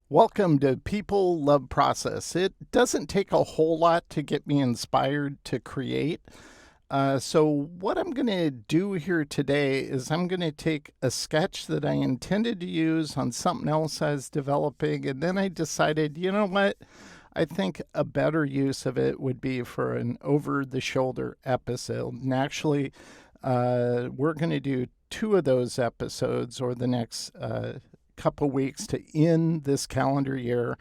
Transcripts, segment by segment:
Welcome to People Love Process. It doesn't take a whole lot to get me inspired to create. So, what I'm going to do here today is I'm going to take a sketch that I intended to use on something else I was developing, and then I decided, you know what? I think a better use of it would be for an over the shoulder episode. And actually, we're going to do two of those episodes or the next couple weeks to end this calendar year.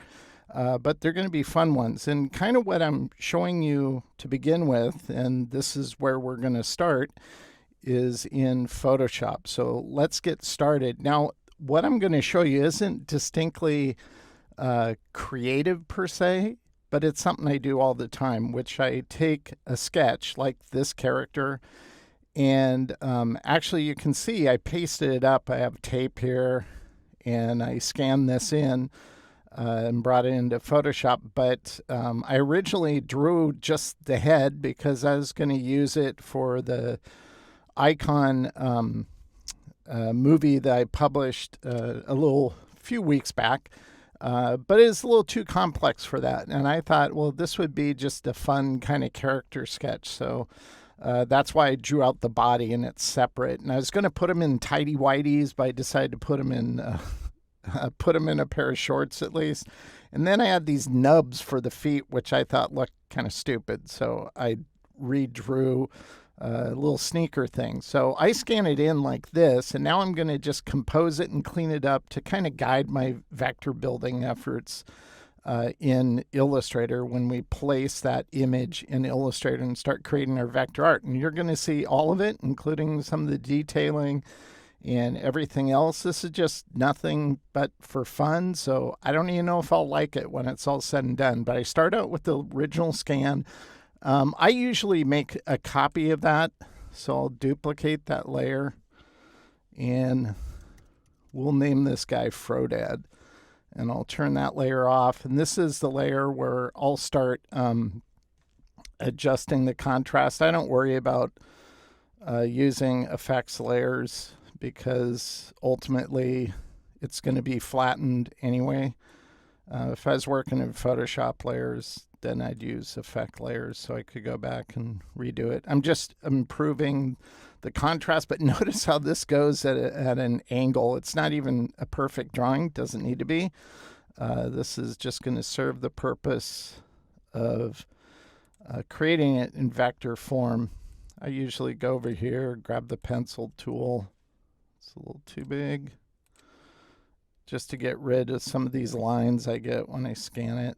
But they're going to be fun ones. And kind of what I'm showing you to begin with, and this is where we're going to start, is in Photoshop. So let's get started. Now, what I'm going to show you isn't distinctly creative per se, but it's something I do all the time, which I take a sketch like this character. And actually, you can see I pasted it up. I have tape here and I scanned this in and brought it into Photoshop. But I originally drew just the head because I was going to use it for the icon movie that I published a little few weeks back. But it's a little too complex for that. And I thought, well, this would be just a fun kind of character sketch. So that's why I drew out the body and it's separate. And I was going to put them in tidy whities, but I decided to put them in a pair of shorts at least. And then I had these nubs for the feet, which I thought looked kind of stupid. So I redrew a little sneaker thing. So I scan it in like this, and now I'm going to just compose it and clean it up to kind of guide my vector building efforts in Illustrator when we place that image in Illustrator and start creating our vector art. And you're going to see all of it, including some of the detailing and everything else. This is just nothing but for fun. So I don't even know if I'll like it when it's all said and done. But I start out with the original scan. I usually make a copy of that. So I'll duplicate that layer and we'll name this guy Frodad. And I'll turn that layer off. And this is the layer where I'll start adjusting the contrast. I don't worry about using effects layers because ultimately it's going to be flattened anyway. If I was working in Photoshop layers, then I'd use effect layers so I could go back and redo it. I'm just improving the contrast, but notice how this goes at an angle. It's not even a perfect drawing, doesn't need to be. This is just going to serve the purpose of creating it in vector form. I usually go over here, grab the pencil tool. It's a little too big. Just to get rid of some of these lines I get when I scan it.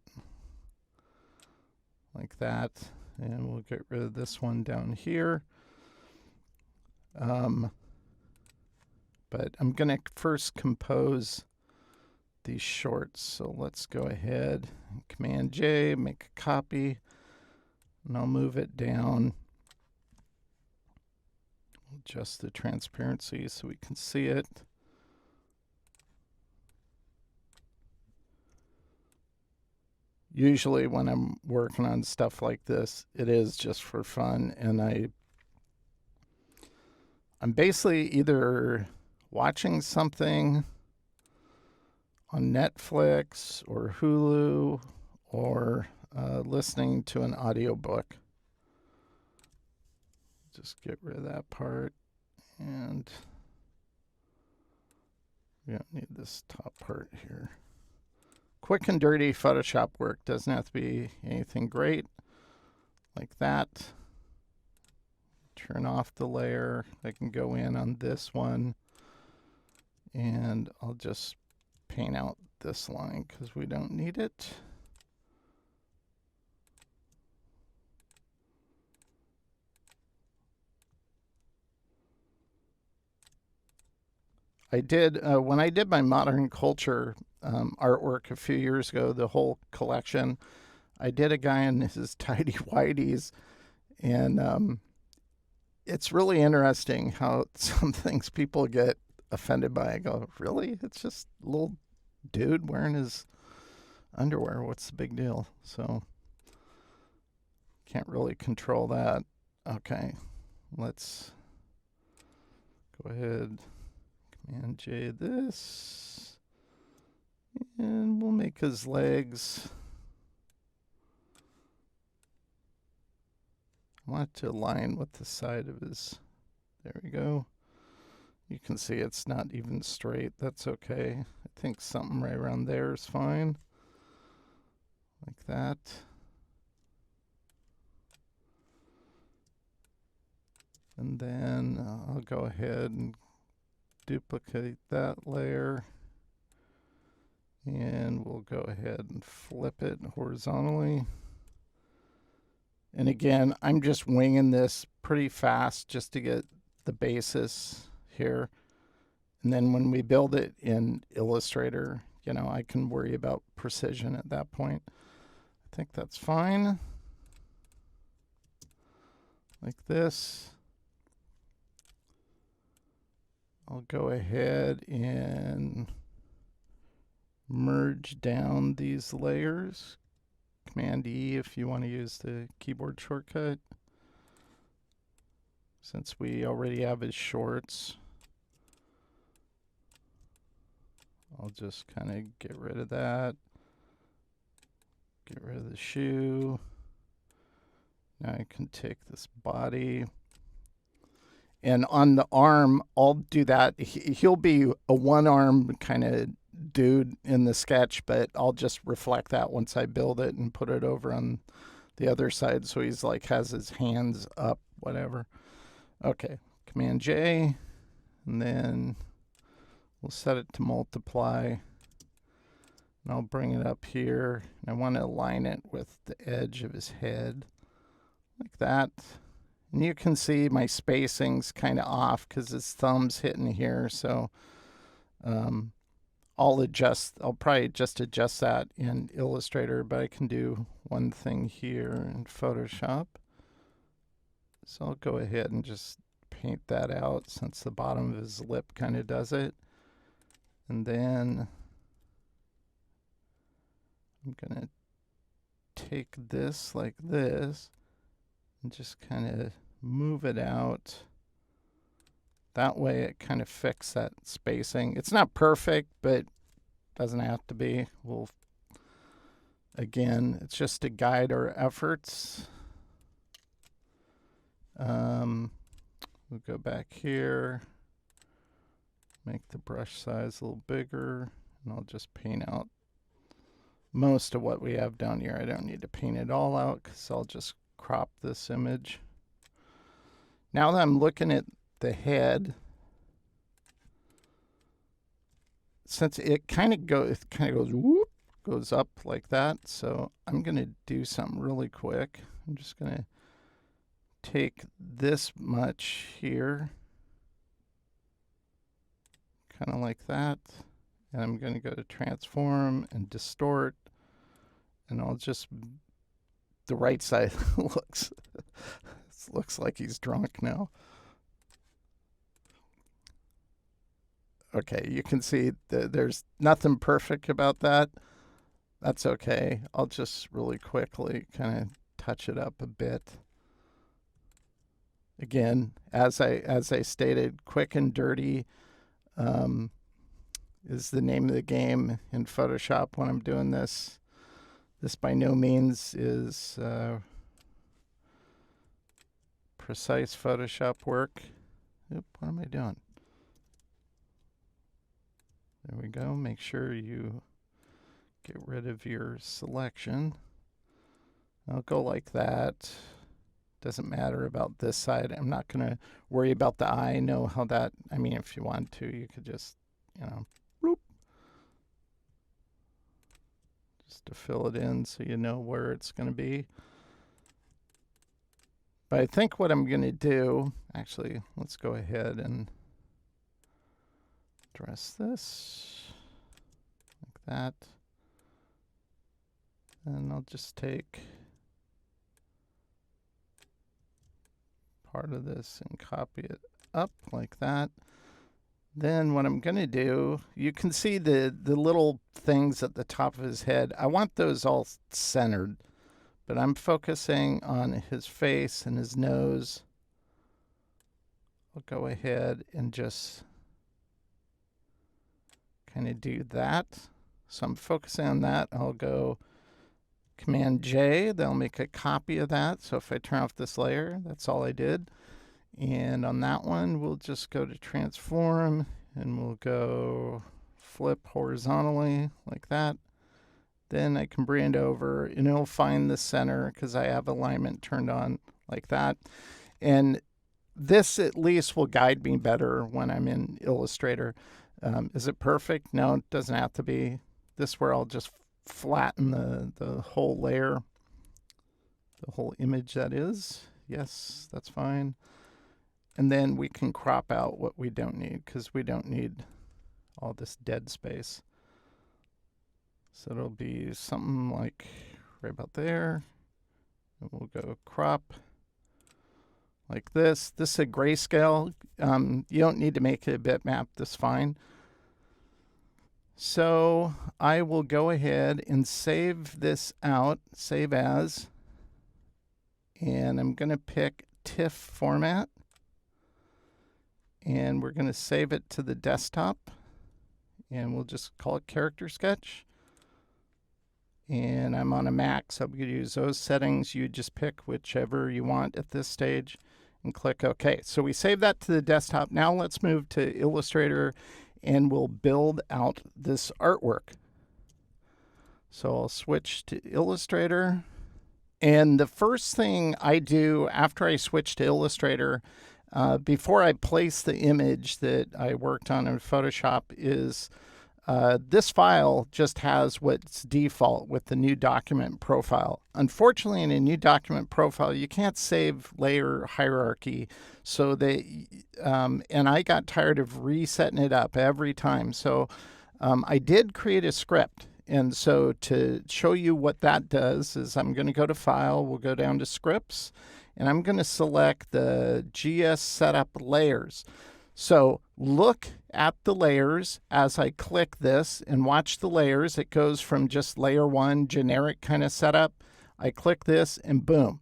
Like that. And we'll get rid of this one down here. But I'm going to first compose these shorts. So let's go ahead, Command J, make a copy, and I'll move it down. Adjust the transparency so we can see it. Usually when I'm working on stuff like this, it is just for fun, and I'm basically either watching something on Netflix or Hulu or listening to an audiobook. Just get rid of that part, and we don't need this top part here. Quick and dirty Photoshop work. Doesn't have to be anything great. Like that. Turn off the layer. I can go in on this one. And I'll just paint out this line because we don't need it. I did, when I did my modern culture artwork a few years ago, the whole collection, I did a guy in his tidy whities, and it's really interesting how some things people get offended by. I go, really? It's just a little dude wearing his underwear. What's the big deal? So can't really control that. Okay, let's go ahead, Command J this, And we'll make his legs. I want it to align with the side of his. There we go. You can see it's not even straight. That's okay. I think something right around there is fine. Like that. And then I'll go ahead and duplicate that layer. And we'll go ahead and flip it horizontally. And again, I'm just winging this pretty fast just to get the basis here. And then when we build it in Illustrator, you know, I can worry about precision at that point. I think that's fine. Like this. I'll go ahead and merge down these layers. Command E if you want to use the keyboard shortcut. Since we already have his shorts, I'll just kind of get rid of that. Get rid of the shoe. Now I can take this body. And on the arm, I'll do that. He'll be a one-arm kind of dude in the sketch, but I'll just reflect that once I build it and put it over on the other side so he's like has his hands up, whatever. Okay, Command J, and then we'll set it to multiply. And I'll bring it up here. And I want to align it with the edge of his head, like that. And you can see my spacing's kind of off because his thumb's hitting here. So I'll probably just adjust that in Illustrator, but I can do one thing here in Photoshop. So I'll go ahead and just paint that out since the bottom of his lip kind of does it. And then I'm going to take this like this and just kind of move it out. That way it kind of fixes that spacing. It's not perfect, but doesn't have to be. Again, it's just to guide our efforts. We'll go back here, make the brush size a little bigger, and I'll just paint out most of what we have down here. I don't need to paint it all out because I'll just crop this image. Now that I'm looking at the head, since it kind of goes whoop, goes up like that, so I'm going to do something really quick. I'm just going to take this much here, kind of like that, and I'm going to go to transform and distort, and I'll just, the right side looks like he's drunk now. Okay, you can see there's nothing perfect about that. That's okay. I'll just really quickly kind of touch it up a bit. Again, as I stated, quick and dirty is the name of the game in Photoshop when I'm doing this. This by no means is precise Photoshop work. Oop, what am I doing? There we go. Make sure you get rid of your selection. I'll go like that. Doesn't matter about this side. I'm not going to worry about the eye. Know how that, I mean, if you want to, you could just, you know, bloop, just to fill it in so you know where it's going to be. But I think what I'm going to do, actually, let's go ahead and address this like that. And I'll just take part of this and copy it up like that. Then what I'm going to do, you can see the little things at the top of his head. I want those all centered, but I'm focusing on his face and his nose. I'll go ahead and just kind of do that. So I'm focusing on that. I'll go Command J, that'll make a copy of that. So if I turn off this layer, that's all I did. And on that one, we'll just go to transform and we'll go flip horizontally like that. Then I can bring it over and it'll find the center because I have alignment turned on like that. And this at least will guide me better when I'm in Illustrator. Is it perfect? No, it doesn't have to be. This is where I'll just flatten the whole layer, the whole image that is. Yes, that's fine. And then we can crop out what we don't need because we don't need all this dead space. So it'll be something like right about there. And we'll go crop like this. This is a grayscale. You don't need to make it a bitmap. That's fine. So I will go ahead and save this out, save as, and I'm going to pick TIFF format, and we're going to save it to the desktop, and we'll just call it character sketch. And I'm on a Mac, so I'm going to use those settings. You just pick whichever you want at this stage and click OK. So we save that to the desktop. Now let's move to Illustrator and we'll build out this artwork. So I'll switch to Illustrator. And the first thing I do after I switch to Illustrator, before I place the image that I worked on in Photoshop, is this file just has what's default with the new document profile. Unfortunately, in a new document profile, you can't save layer hierarchy. So and I got tired of resetting it up every time. So I did create a script. And so to show you what that does is I'm going to go to File, we'll go down to Scripts, and I'm going to select the GS Setup Layers. So look at the layers as I click this and watch the layers. It goes from just layer 1, generic kind of setup. I click this and boom,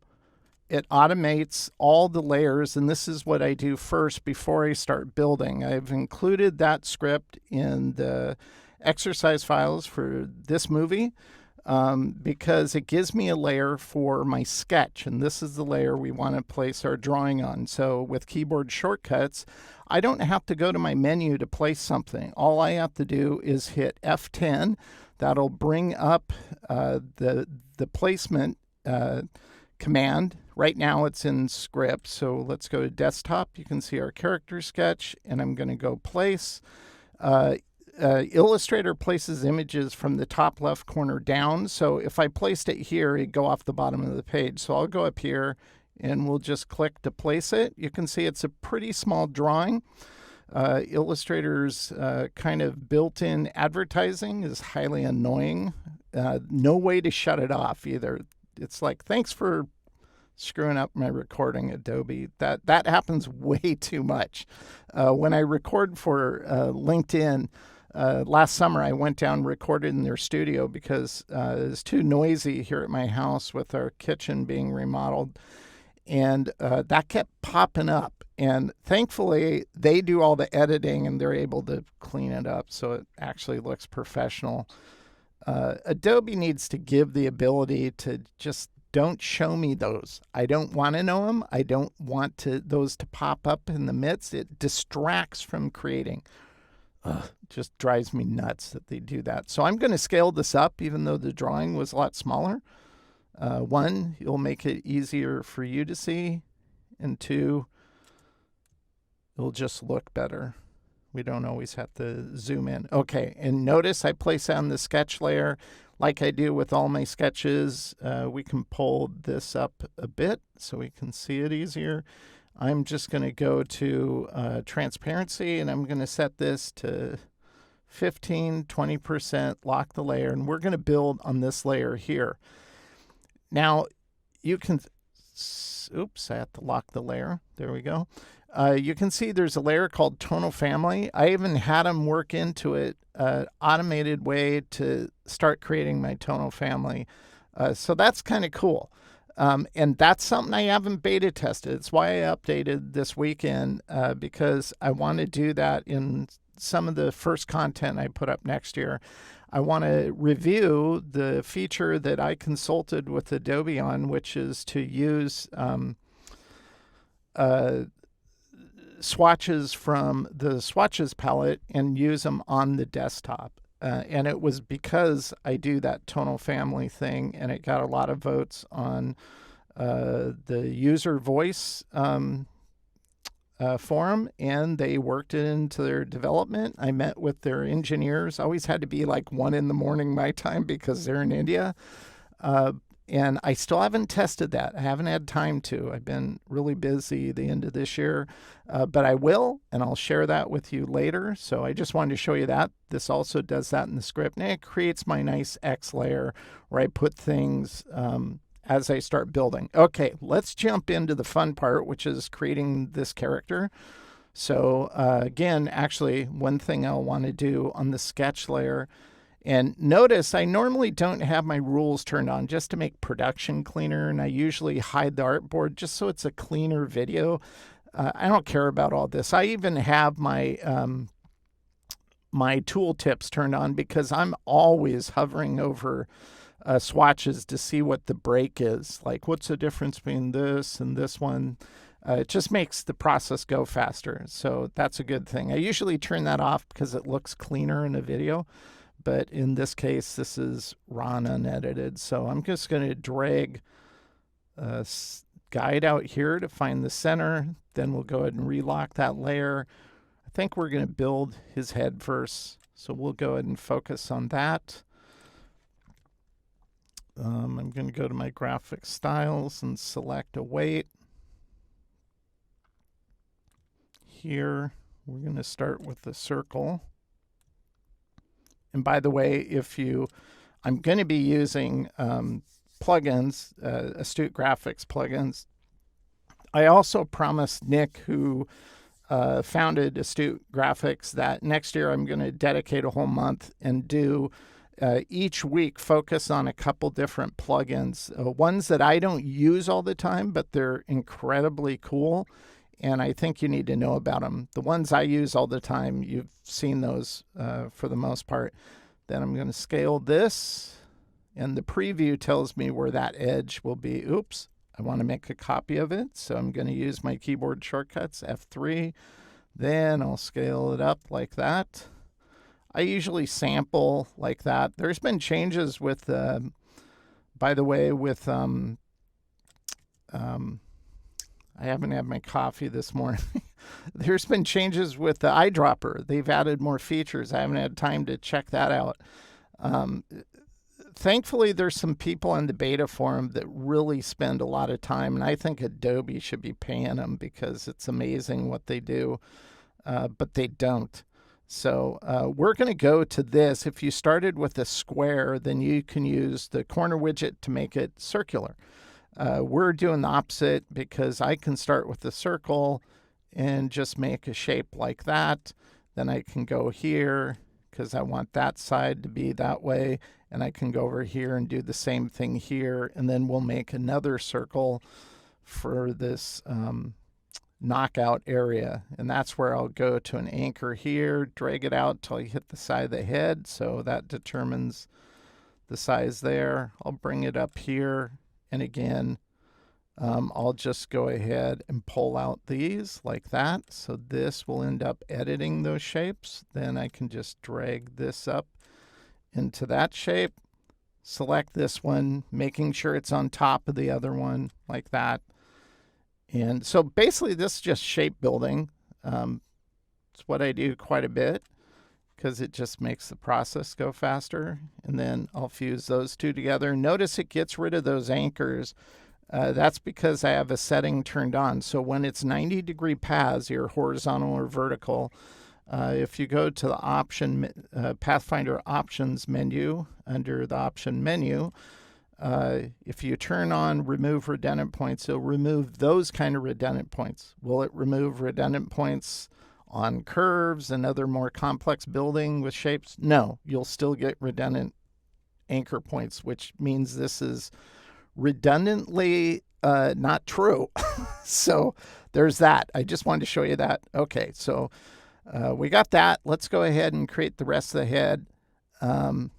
it automates all the layers. And this is what I do first before I start building. I've included that script in the exercise files for this movie because it gives me a layer for my sketch. And this is the layer we want to place our drawing on. So with keyboard shortcuts, I don't have to go to my menu to place something. All I have to do is hit F10. That'll bring up the placement command. Right now it's in script. So let's go to desktop. You can see our character sketch and I'm going to go place. Illustrator places images from the top left corner down. So if I placed it here, it'd go off the bottom of the page. So I'll go up here and we'll just click to place it. You can see it's a pretty small drawing. Illustrator's kind of built-in advertising is highly annoying. No way to shut it off either. It's like, thanks for screwing up my recording, Adobe. That happens way too much. When I record for LinkedIn, last summer I went down and recorded in their studio because it was too noisy here at my house with our kitchen being remodeled. And that kept popping up. And thankfully, they do all the editing and they're able to clean it up so it actually looks professional. Adobe needs to give the ability to just don't show me those. I don't want to know them. I don't want those to pop up in the midst. It distracts from creating. Just drives me nuts that they do that. So I'm going to scale this up even though the drawing was a lot smaller. One, it'll make it easier for you to see. And two, it'll just look better. We don't always have to zoom in. Okay, and notice I place on the sketch layer like I do with all my sketches. We can pull this up a bit so we can see it easier. I'm just going to go to transparency and I'm going to set this to 15, 20%, lock the layer, and we're going to build on this layer here. Now, you can, oops, I have to lock the layer. There we go. You can see there's a layer called tonal family. I even had them work into it, automated way to start creating my tonal family. So that's kind of cool. And that's something I haven't beta tested. It's why I updated this weekend because I want to do that in some of the first content I put up next year, I want to review the feature that I consulted with Adobe on, which is to use swatches from the swatches palette and use them on the desktop. And it was because I do that tonal family thing, and it got a lot of votes on the user voice forum, and they worked it into their development. I met with their engineers. Always had to be like 1 a.m. my time because they're in India. And I still haven't tested that. I haven't had time to. I've been really busy the end of this year, but I will, and I'll share that with you later. So I just wanted to show you that. This also does that in the script, and it creates my nice X layer where I put things as I start building. Okay, let's jump into the fun part, which is creating this character. So again, actually, one thing I'll want to do on the sketch layer, and notice I normally don't have my rules turned on just to make production cleaner, and I usually hide the artboard just so it's a cleaner video. I don't care about all this. I even have my my tooltips turned on because I'm always hovering over swatches to see what the break is. Like, what's the difference between this and this one? It just makes the process go faster. So that's a good thing. I usually turn that off because it looks cleaner in a video. But in this case, this is raw and unedited. So I'm just going to drag a guide out here to find the center. Then we'll go ahead and relock that layer. I think we're going to build his head first. So we'll go ahead and focus on that. I'm going to go to my graphic styles and select a weight. Here, we're going to start with the circle. And by the way, I'm going to be using plugins, Astute Graphics plugins. I also promised Nick, who founded Astute Graphics, that next year I'm going to dedicate a whole month and do each week focus on a couple different plugins, ones that I don't use all the time, but they're incredibly cool. And I think you need to know about them. The ones I use all the time, you've seen those for the most part. Then I'm going to scale this, and the preview tells me where that edge will be. Oops, I want to make a copy of it, so I'm going to use my keyboard shortcuts, F3. Then I'll scale it up like that. I usually sample like that. There's been changes with, by the way, with I haven't had my coffee this morning. There's been changes with the eyedropper. They've added more features. I haven't had time to check that out. Thankfully, there's some people in the beta forum that really spend a lot of time, and I think Adobe should be paying them because it's amazing what they do, but they don't. So we're going to go to this. If you started with a square, then you can use the corner widget to make it circular. We're doing the opposite because I can start with the circle and just make a shape like that. Then I can go here because I want that side to be that way. And I can go over here and do the same thing here. And then we'll make another circle for this knockout area. And that's where I'll go to an anchor here, drag it out till you hit the side of the head. So that determines the size there. I'll bring it up here. And again, I'll just go ahead and pull out these like that. So this will end up editing those shapes. Then I can just drag this up into that shape. Select this one, making sure it's on top of the other one like that. And so basically this is just shape building. It's what I do quite a bit because it just makes the process go faster. And then I'll fuse those two together. Notice it gets rid of those anchors. That's because I have a setting turned on. So when it's 90-degree paths, either horizontal or vertical, if you go to the option Pathfinder options menu, under the option menu, if you turn on remove redundant points, it'll remove those kind of redundant points. Will it remove redundant points on curves and other more complex building with shapes? No, you'll still get redundant anchor points, which means this is redundantly not true. So there's that. I just wanted to show you that. Okay, so We got that. Let's go ahead and create the rest of the head. I'm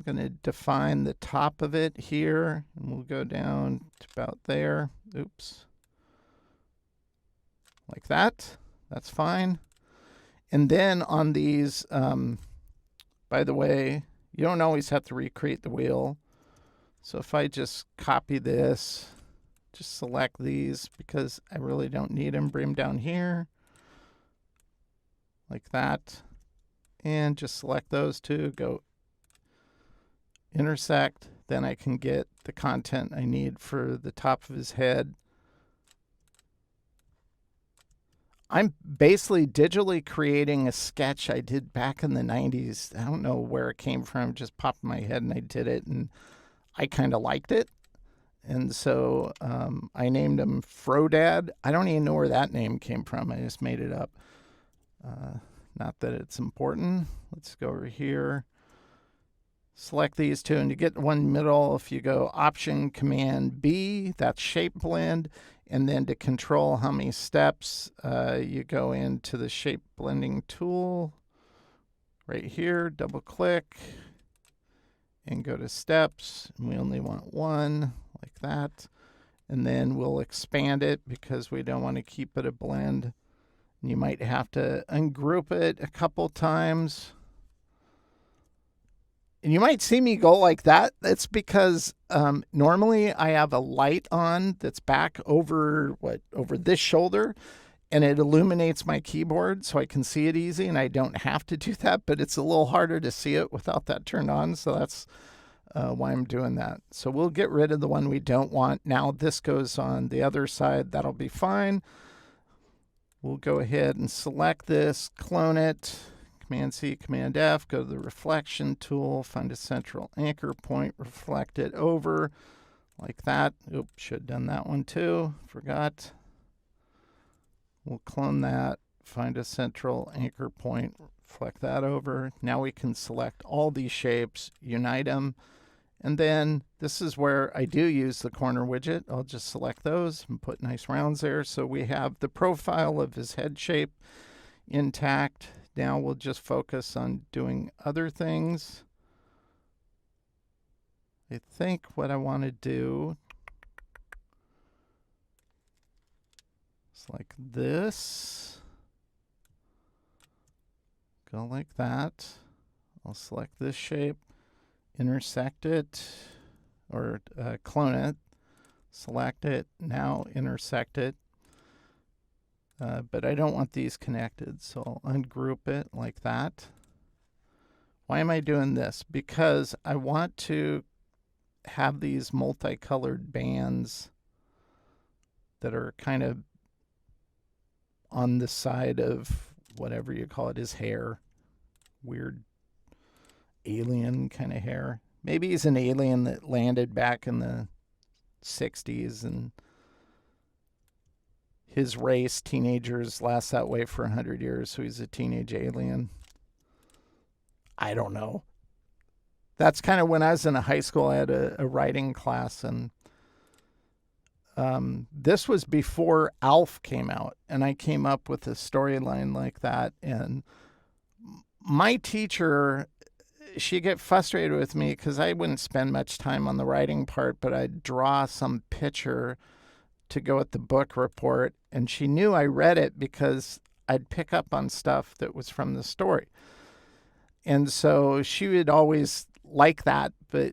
going to define the top of it here, and we'll go down to about there. Oops. Like that. That's fine. And then on these, by the way, you don't always have to recreate the wheel. So if I just copy this, just select these because I really don't need them, bring them down here like that. And just select those two, go intersect. Then I can get the content I need for the top of his head. I'm basically digitally creating a sketch I did back in the 90s. I don't know where it came from. It just popped in my head and I did it, and I kind of liked it. And so I named him Frodad. I don't even know where that name came from. I just made it up. Not that it's important. Let's go over here. Select these two, and to get one middle, if you go Option Command B, that's Shape Blend. And then to control how many steps, you go into the shape blending tool right here, double click, and go to steps. And we only want one, like that. And then we'll expand it because we don't want to keep it a blend. And you might have to ungroup it a couple times. And you might see me go like that. That's because normally I have a light on that's back over this shoulder, and it illuminates my keyboard so I can see it easy, and I don't have to do that, but it's a little harder to see it without that turned on, so that's why I'm doing that. So we'll get rid of the one we don't want. Now this goes on the other side. That'll be fine. We'll go ahead and select this, clone it. Command C, Command F, go to the reflection tool, find a central anchor point, reflect it over like that. Oops, should have done that one too, forgot. We'll clone that, find a central anchor point, reflect that over. Now we can select all these shapes, unite them, and then this is where I do use the corner widget. I'll just select those and put nice rounds there. So we have the profile of his head shape intact. Now we'll just focus on doing other things. I think what I want to do is like this. Go like that. I'll select this shape, intersect it, or clone it, select it, now intersect it. But I don't want these connected, so I'll ungroup it like that. Why am I doing this? Because I want to have these multicolored bands that are kind of on the side of whatever you call it, his hair. Weird alien kind of hair. Maybe he's an alien that landed back in the 60s and his race, teenagers, last that way for 100 years, so he's a teenage alien. I don't know. That's kind of when I was in high school, I had a writing class, and this was before Alf came out, and I came up with a storyline like that. And my teacher, she'd get frustrated with me because I wouldn't spend much time on the writing part, but I'd draw some picture to go with the book report, and she knew I read it because I'd pick up on stuff that was from the story. And so she would always like that, but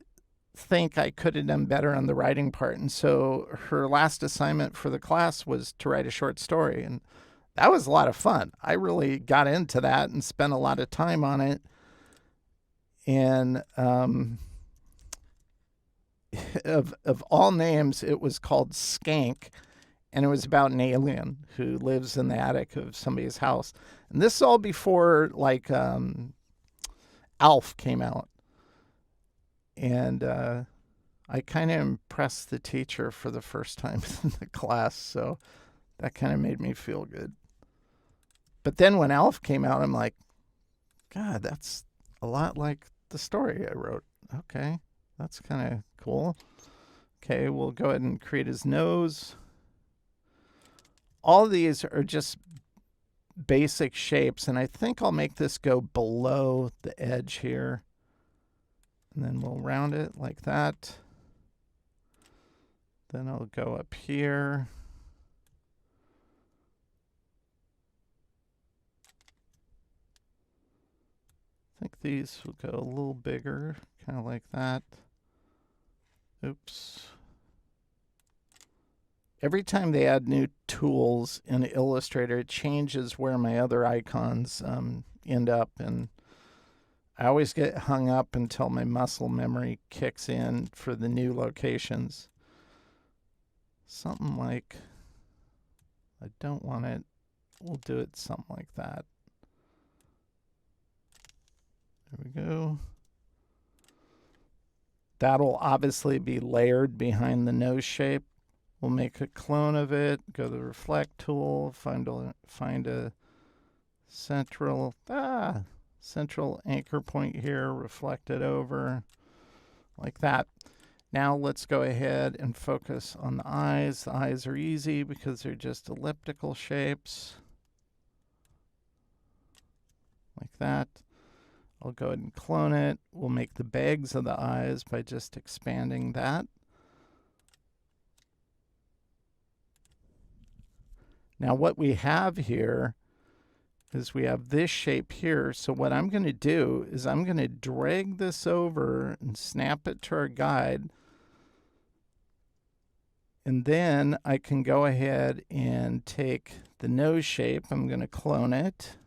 think I could have done better on the writing part. And so her last assignment for the class was to write a short story, and that was a lot of fun. I really got into that and spent a lot of time on it. And of all names, it was called Skank, and it was about an alien who lives in the attic of somebody's house. And this is all before like Alf came out. And I kind of impressed the teacher for the first time in the class, so that kind of made me feel good. But then when Alf came out, I'm like, God, that's a lot like the story I wrote. Okay, that's kind of cool. Okay, we'll go ahead and create his nose. All of these are just basic shapes, and I think I'll make this go below the edge here. And then we'll round it like that. Then I'll go up here. I think these will go a little bigger, kind of like that. Oops. Every time they add new tools in Illustrator, it changes where my other icons end up, and I always get hung up until my muscle memory kicks in for the new locations. Something like, I don't want it, we'll do it something like that. There we go. That'll obviously be layered behind the nose shape. We'll make a clone of it, go to the reflect tool, find a central anchor point here, reflect it over like that. Now let's go ahead and focus on the eyes. The eyes are easy because they're just elliptical shapes like that. I'll go ahead and clone it. We'll make the bags of the eyes by just expanding that. Now what we have here is we have this shape here. So what I'm going to do is I'm going to drag this over and snap it to our guide. And then I can go ahead and take the nose shape. I'm going to clone it.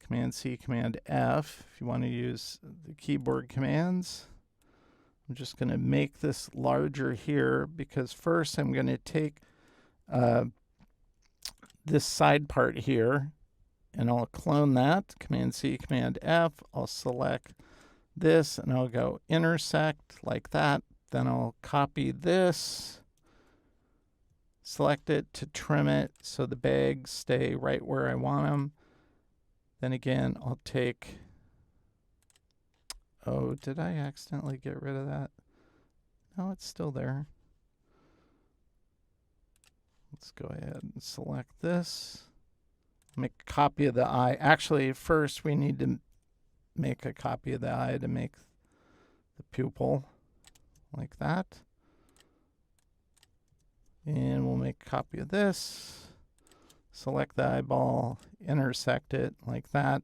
Command C, Command F, if you want to use the keyboard commands. I'm just going to make this larger here because first I'm going to take this side part here and I'll clone that. Command C, Command F. I'll select this and I'll go intersect like that. Then I'll copy this, select it to trim it so the bags stay right where I want them. Then again, I'll take, oh, did I accidentally get rid of that? No, it's still there. Let's go ahead and select this. Make a copy of the eye. Actually, first we need to make a copy of the eye to make the pupil like that. And we'll make a copy of this. Select the eyeball, intersect it like that.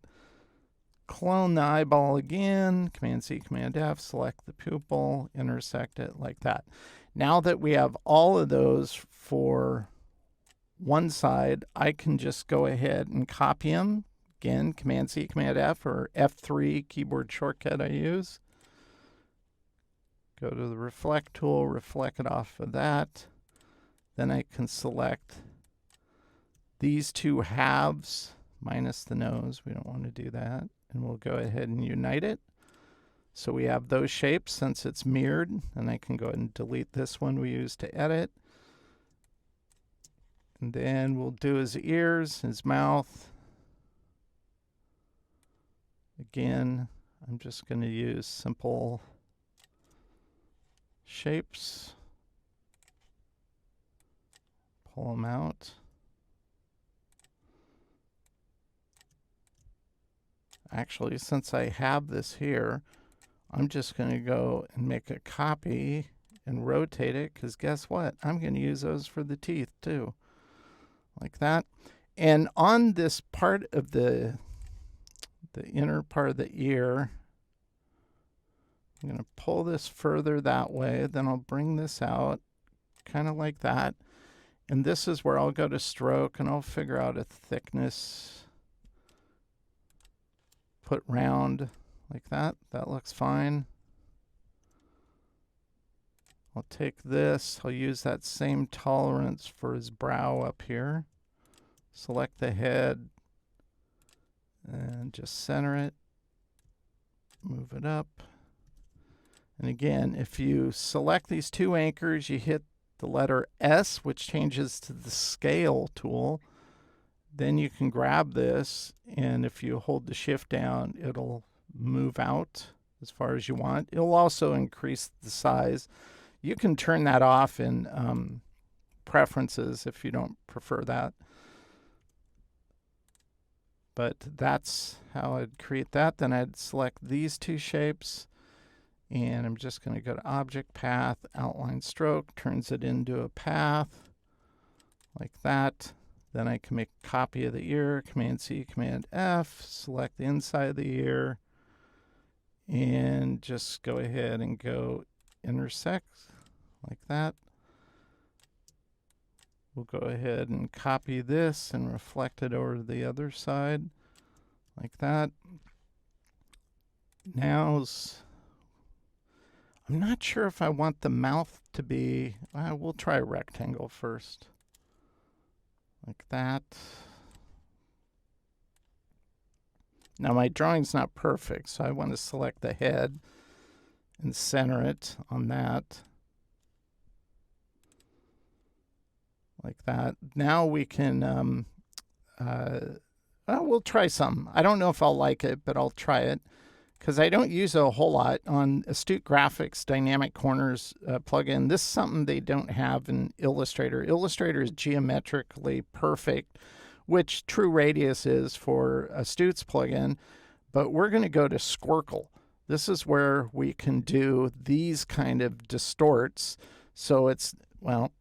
Clone the eyeball again, Command C, Command F, select the pupil, intersect it like that. Now that we have all of those for one side, I can just go ahead and copy them. Again, Command C, Command F, or F3 keyboard shortcut I use. Go to the reflect tool, reflect it off of that. Then I can select these two halves minus the nose. We don't want to do that. And we'll go ahead and unite it. So we have those shapes since it's mirrored. And I can go ahead and delete this one we used to edit. And then we'll do his ears, his mouth. Again, I'm just going to use simple shapes. Pull them out. Actually, since I have this here, I'm just going to go and make a copy and rotate it, because guess what? I'm going to use those for the teeth too, like that. And on this part of the inner part of the ear, I'm going to pull this further that way, then I'll bring this out kind of like that. And this is where I'll go to stroke and I'll figure out a thickness. Put round like that. That looks fine. I'll take this. I'll use that same tolerance for his brow up here. Select the head and just center it. Move it up. And again, if you select these two anchors, you hit the letter S, which changes to the scale tool. Then you can grab this, and if you hold the shift down, it'll move out as far as you want. It'll also increase the size. You can turn that off in preferences if you don't prefer that. But that's how I'd create that. Then I'd select these two shapes, and I'm just going to go to Object, Path, Outline Stroke, turns it into a path like that. Then I can make a copy of the ear, Command-C, Command-F, select the inside of the ear, and just go ahead and go intersect like that. We'll go ahead and copy this and reflect it over to the other side like that. Now, I'm not sure if I want the mouth to be, we'll try a rectangle first. Like that. Now my drawing's not perfect, so I want to select the head and center it on that. Like that. Now we can, we'll try some. I don't know if I'll like it, but I'll try it because I don't use it a whole lot on Astute Graphics Dynamic Corners plugin. This is something they don't have in Illustrator. Illustrator is geometrically perfect, which True Radius is for Astute's plugin, but we're going to go to Squircle. This is where we can do these kind of distorts. So it's, well,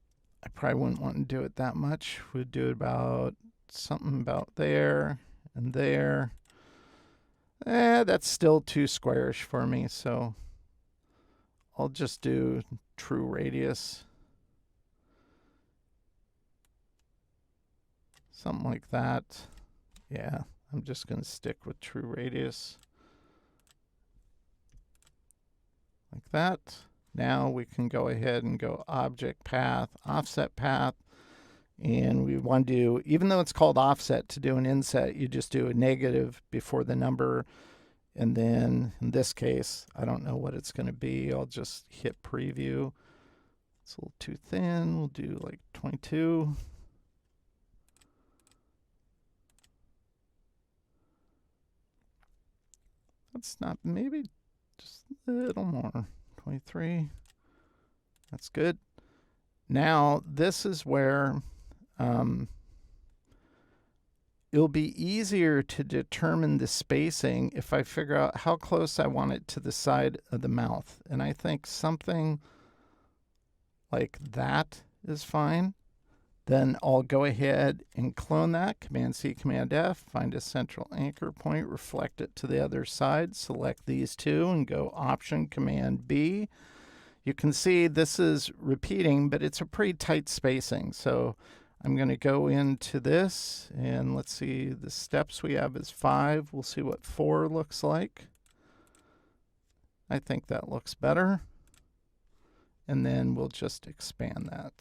I probably wouldn't want to do it that much. We'd do it about something about there and there. That's still too squarish for me, so I'll just do True Radius. Something like that. Yeah, I'm just going to stick with True Radius. Like that. Now we can go ahead and go Object, Path, Offset Path. And we want to do, even though it's called offset, to do an inset, you just do a negative before the number. And then in this case, I don't know what it's going to be. I'll just hit preview. It's a little too thin. We'll do like 22. That's not, maybe just a little more. 23. That's good. Now, this is where it'll be easier to determine the spacing if I figure out how close I want it to the side of the mouth. And I think something like that is fine. Then I'll go ahead and clone that, Command-C, Command-F, find a central anchor point, reflect it to the other side, select these two, and go Option, Command-B. You can see this is repeating, but it's a pretty tight spacing. So I'm going to go into this, and let's see, the steps we have is 5. We'll see what 4 looks like. I think that looks better. And then we'll just expand that.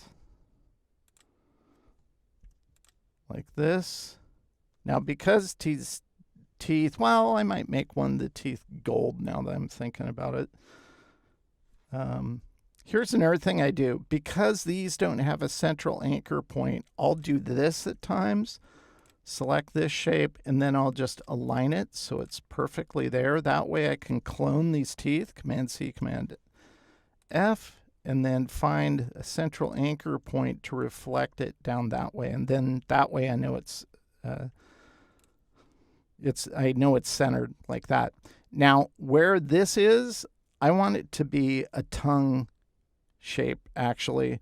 Like this. Now, because teeth, well, I might make one of the teeth gold now that I'm thinking about it. Here's another thing I do. Because these don't have a central anchor point, I'll do this at times. Select this shape, and then I'll just align it so it's perfectly there. That way I can clone these teeth, Command-C, Command-F, and then find a central anchor point to reflect it down that way. And then that way I know I know it's centered like that. Now, where this is, I want it to be a tongue shape, actually.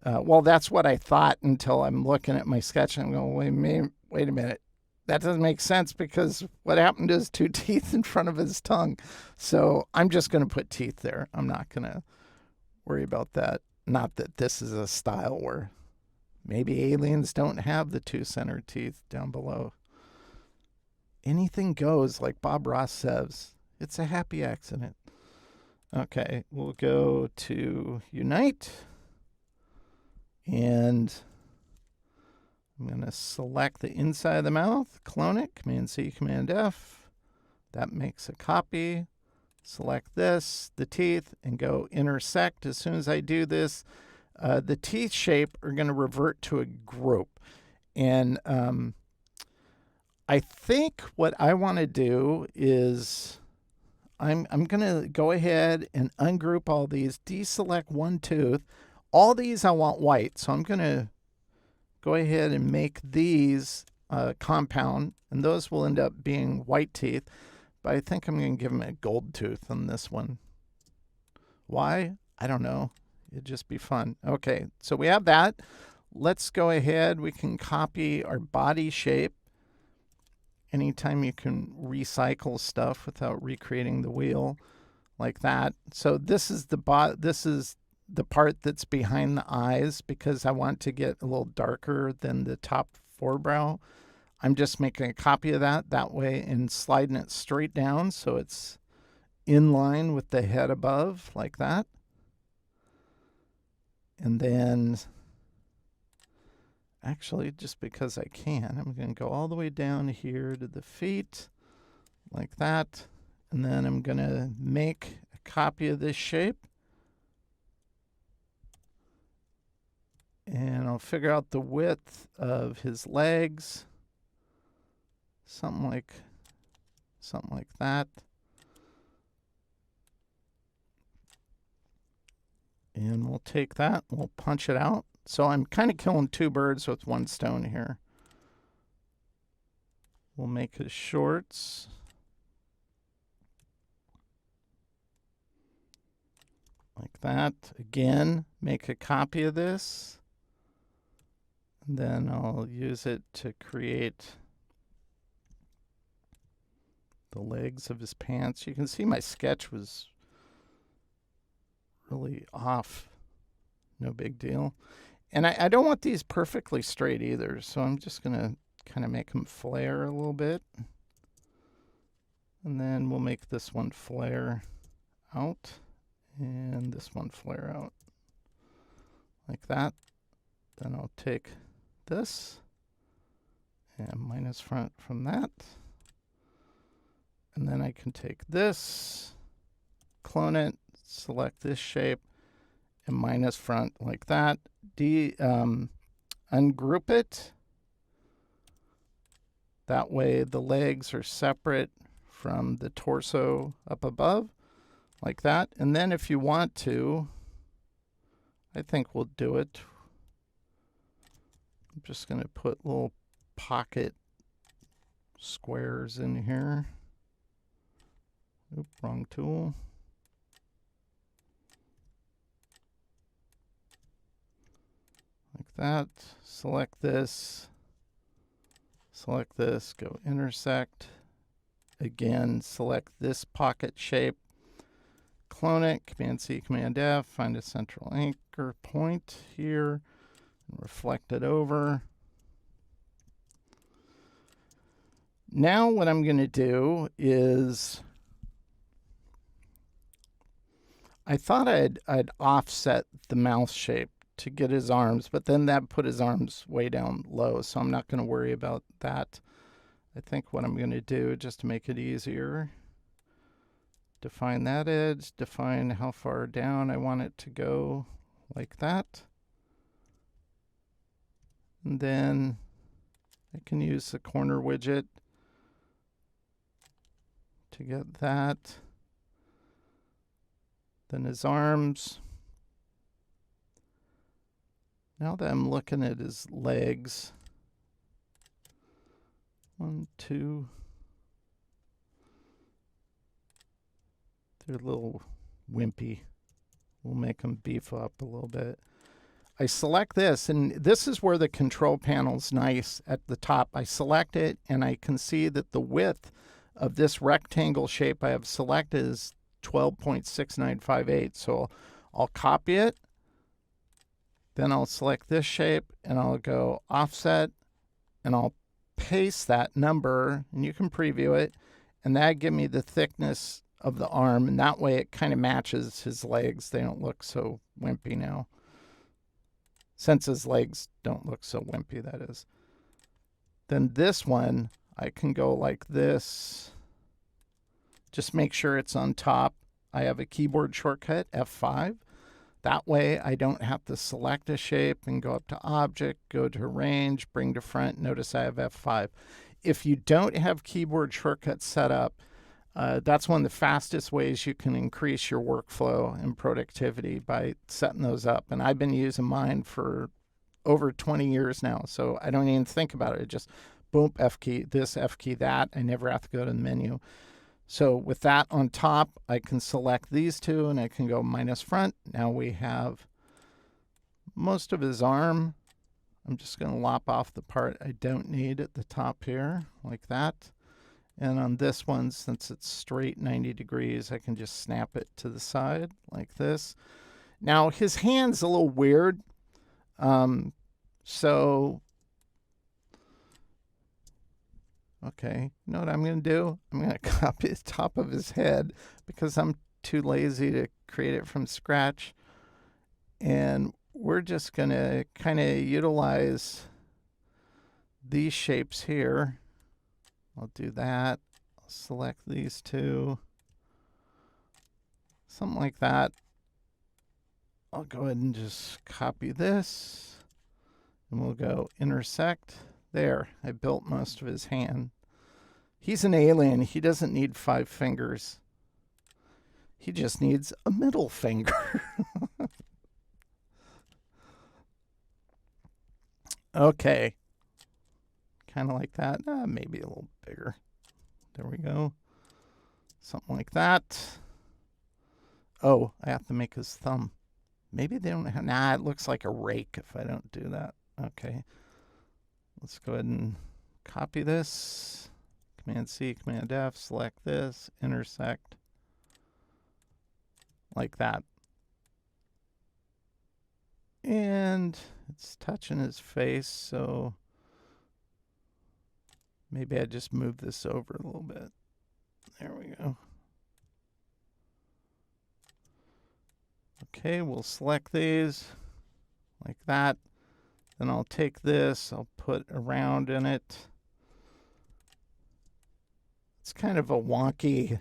Well, that's what I thought until I'm looking at my sketch and I'm going, wait a minute. That doesn't make sense because what happened to his 2 teeth in front of his tongue? So I'm just going to put teeth there. I'm not going to worry about that. Not that this is a style where maybe aliens don't have the 2 centered teeth down below. Anything goes, like Bob Ross says. It's a happy accident. Okay, we'll go to Unite. And I'm going to select the inside of the mouth, clone it, Command-C, Command-F. That makes a copy. Select this, the teeth, and go intersect. As soon as I do this, the teeth shape are going to revert to a group. And I think what I want to do is I'm going to go ahead and ungroup all these, deselect one tooth. All these I want white, so I'm going to go ahead and make these compound, and those will end up being white teeth, but I think I'm going to give him a gold tooth on this one. Why? I don't know. It'd just be fun. Okay, so we have that. Let's go ahead. We can copy our body shape. Anytime you can recycle stuff without recreating the wheel, like that. So this is the part that's behind the eyes, because I want to get a little darker than the top forebrow. I'm just making a copy of that way, and sliding it straight down so it's in line with the head above, like that. And then, actually, just because I can, I'm going to go all the way down here to the feet, like that. And then I'm going to make a copy of this shape. And I'll figure out the width of his legs. Something like that. And we'll take that, we'll punch it out. So I'm kind of killing two birds with one stone here. We'll make his shorts. Like that. Again, make a copy of this. And then I'll use it to create the legs of his pants. You can see my sketch was really off. No big deal. And I don't want these perfectly straight either, so I'm just going to kind of make them flare a little bit. And then we'll make this one flare out, and this one flare out, like that. Then I'll take this and minus front from that. And then I can take this, clone it, select this shape, and minus front like that. Ungroup it. That way the legs are separate from the torso up above, like that. And then if you want to, I think we'll do it. I'm just going to put little pocket squares in here. Oop, wrong tool. Like that. Select this, go intersect. Again, select this pocket shape, clone it, Command C, Command F, find a central anchor point here, and reflect it over. Now what I'm going to do is, I thought I'd offset the mouth shape to get his arms, but then that put his arms way down low, so I'm not going to worry about that. I think what I'm going to do, just to make it easier, define that edge, define how far down I want it to go, like that. And then I can use the corner widget to get that. Then his arms. Now that I'm looking at his legs, 1, 2, they're a little wimpy. We'll make them beef up a little bit. I select this, and this is where the control panel's nice at the top. I select it, and I can see that the width of this rectangle shape I have selected is 12.6958. So I'll copy it. Then I'll select this shape, and I'll go offset, and I'll paste that number, and you can preview it, and that give me the thickness of the arm, and that way it kind of matches his legs. They don't look so wimpy now. Since his legs don't look so wimpy, that is. Then this one, I can go like this. Just make sure it's on top. I have a keyboard shortcut, F5. That way I don't have to select a shape and go up to Object, go to Range, bring to Front. Notice I have F5. If you don't have keyboard shortcuts set up, that's one of the fastest ways you can increase your workflow and productivity, by setting those up. And I've been using mine for over 20 years now, so I don't even think about it. I just boom, F key, this, F key, that. I never have to go to the menu. So with that on top, I can select these two and I can go minus front. Now we have most of his arm. I'm just going to lop off the part I don't need at the top here, like that. And on this one, since it's straight 90 degrees, I can just snap it to the side like this. Now his hand's a little weird. Okay, you know what I'm going to do? I'm going to copy the top of his head because I'm too lazy to create it from scratch. And we're just going to kind of utilize these shapes here. I'll do that. I'll select these two. Something like that. I'll go ahead and just copy this. And we'll go intersect. There, I built most of his hand. He's an alien. He doesn't need 5 fingers. He just needs a middle finger. Okay. Kind of like that. Maybe a little bigger. There we go. Something like that. Oh, I have to make his thumb. Maybe they don't have... Nah, it looks like a rake if I don't do that. Okay. Let's go ahead and copy this. Command C, Command F, select this, intersect. Like that. And it's touching his face, so maybe I just move this over a little bit. There we go. Okay, we'll select these like that. Then I'll take this, I'll put a round in it. It's kind of a wonky.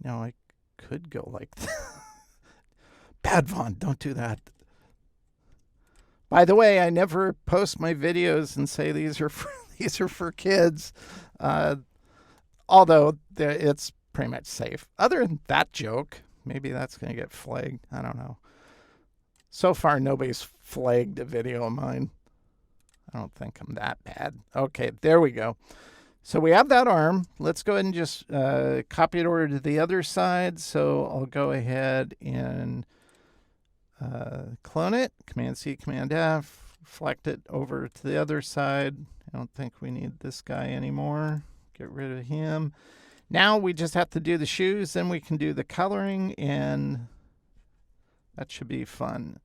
Now I could go like that. Bad Vaughn, don't do that. By the way, I never post my videos and say these are for kids. Although it's pretty much safe. Other than that joke, maybe that's going to get flagged. I don't know. So far, nobody's flagged a video of mine. I don't think I'm that bad. Okay, there we go. So we have that arm. Let's go ahead and just copy it over to the other side. So I'll go ahead and clone it. Command C, Command F. Reflect it over to the other side. I don't think we need this guy anymore. Get rid of him. Now we just have to do the shoes. Then we can do the coloring, and that should be fun.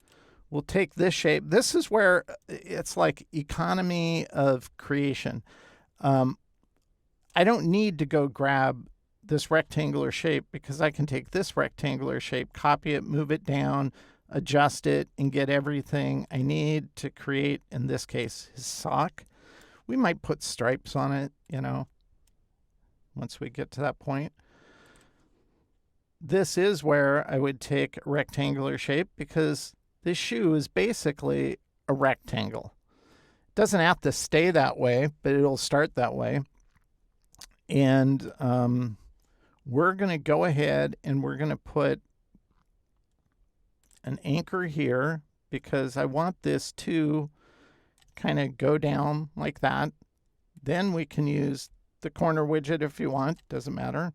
We'll take this shape. This is where it's like economy of creation. I don't need to go grab this rectangular shape because I can take this rectangular shape, copy it, move it down, adjust it, and get everything I need to create, in this case, his sock. We might put stripes on it, you know, once we get to that point. This is where I would take a rectangular shape because this shoe is basically a rectangle. It doesn't have to stay that way, but it'll start that way. And we're going to go ahead and we're going to put an anchor here because I want this to kind of go down like that. Then we can use the corner widget if you want, doesn't matter.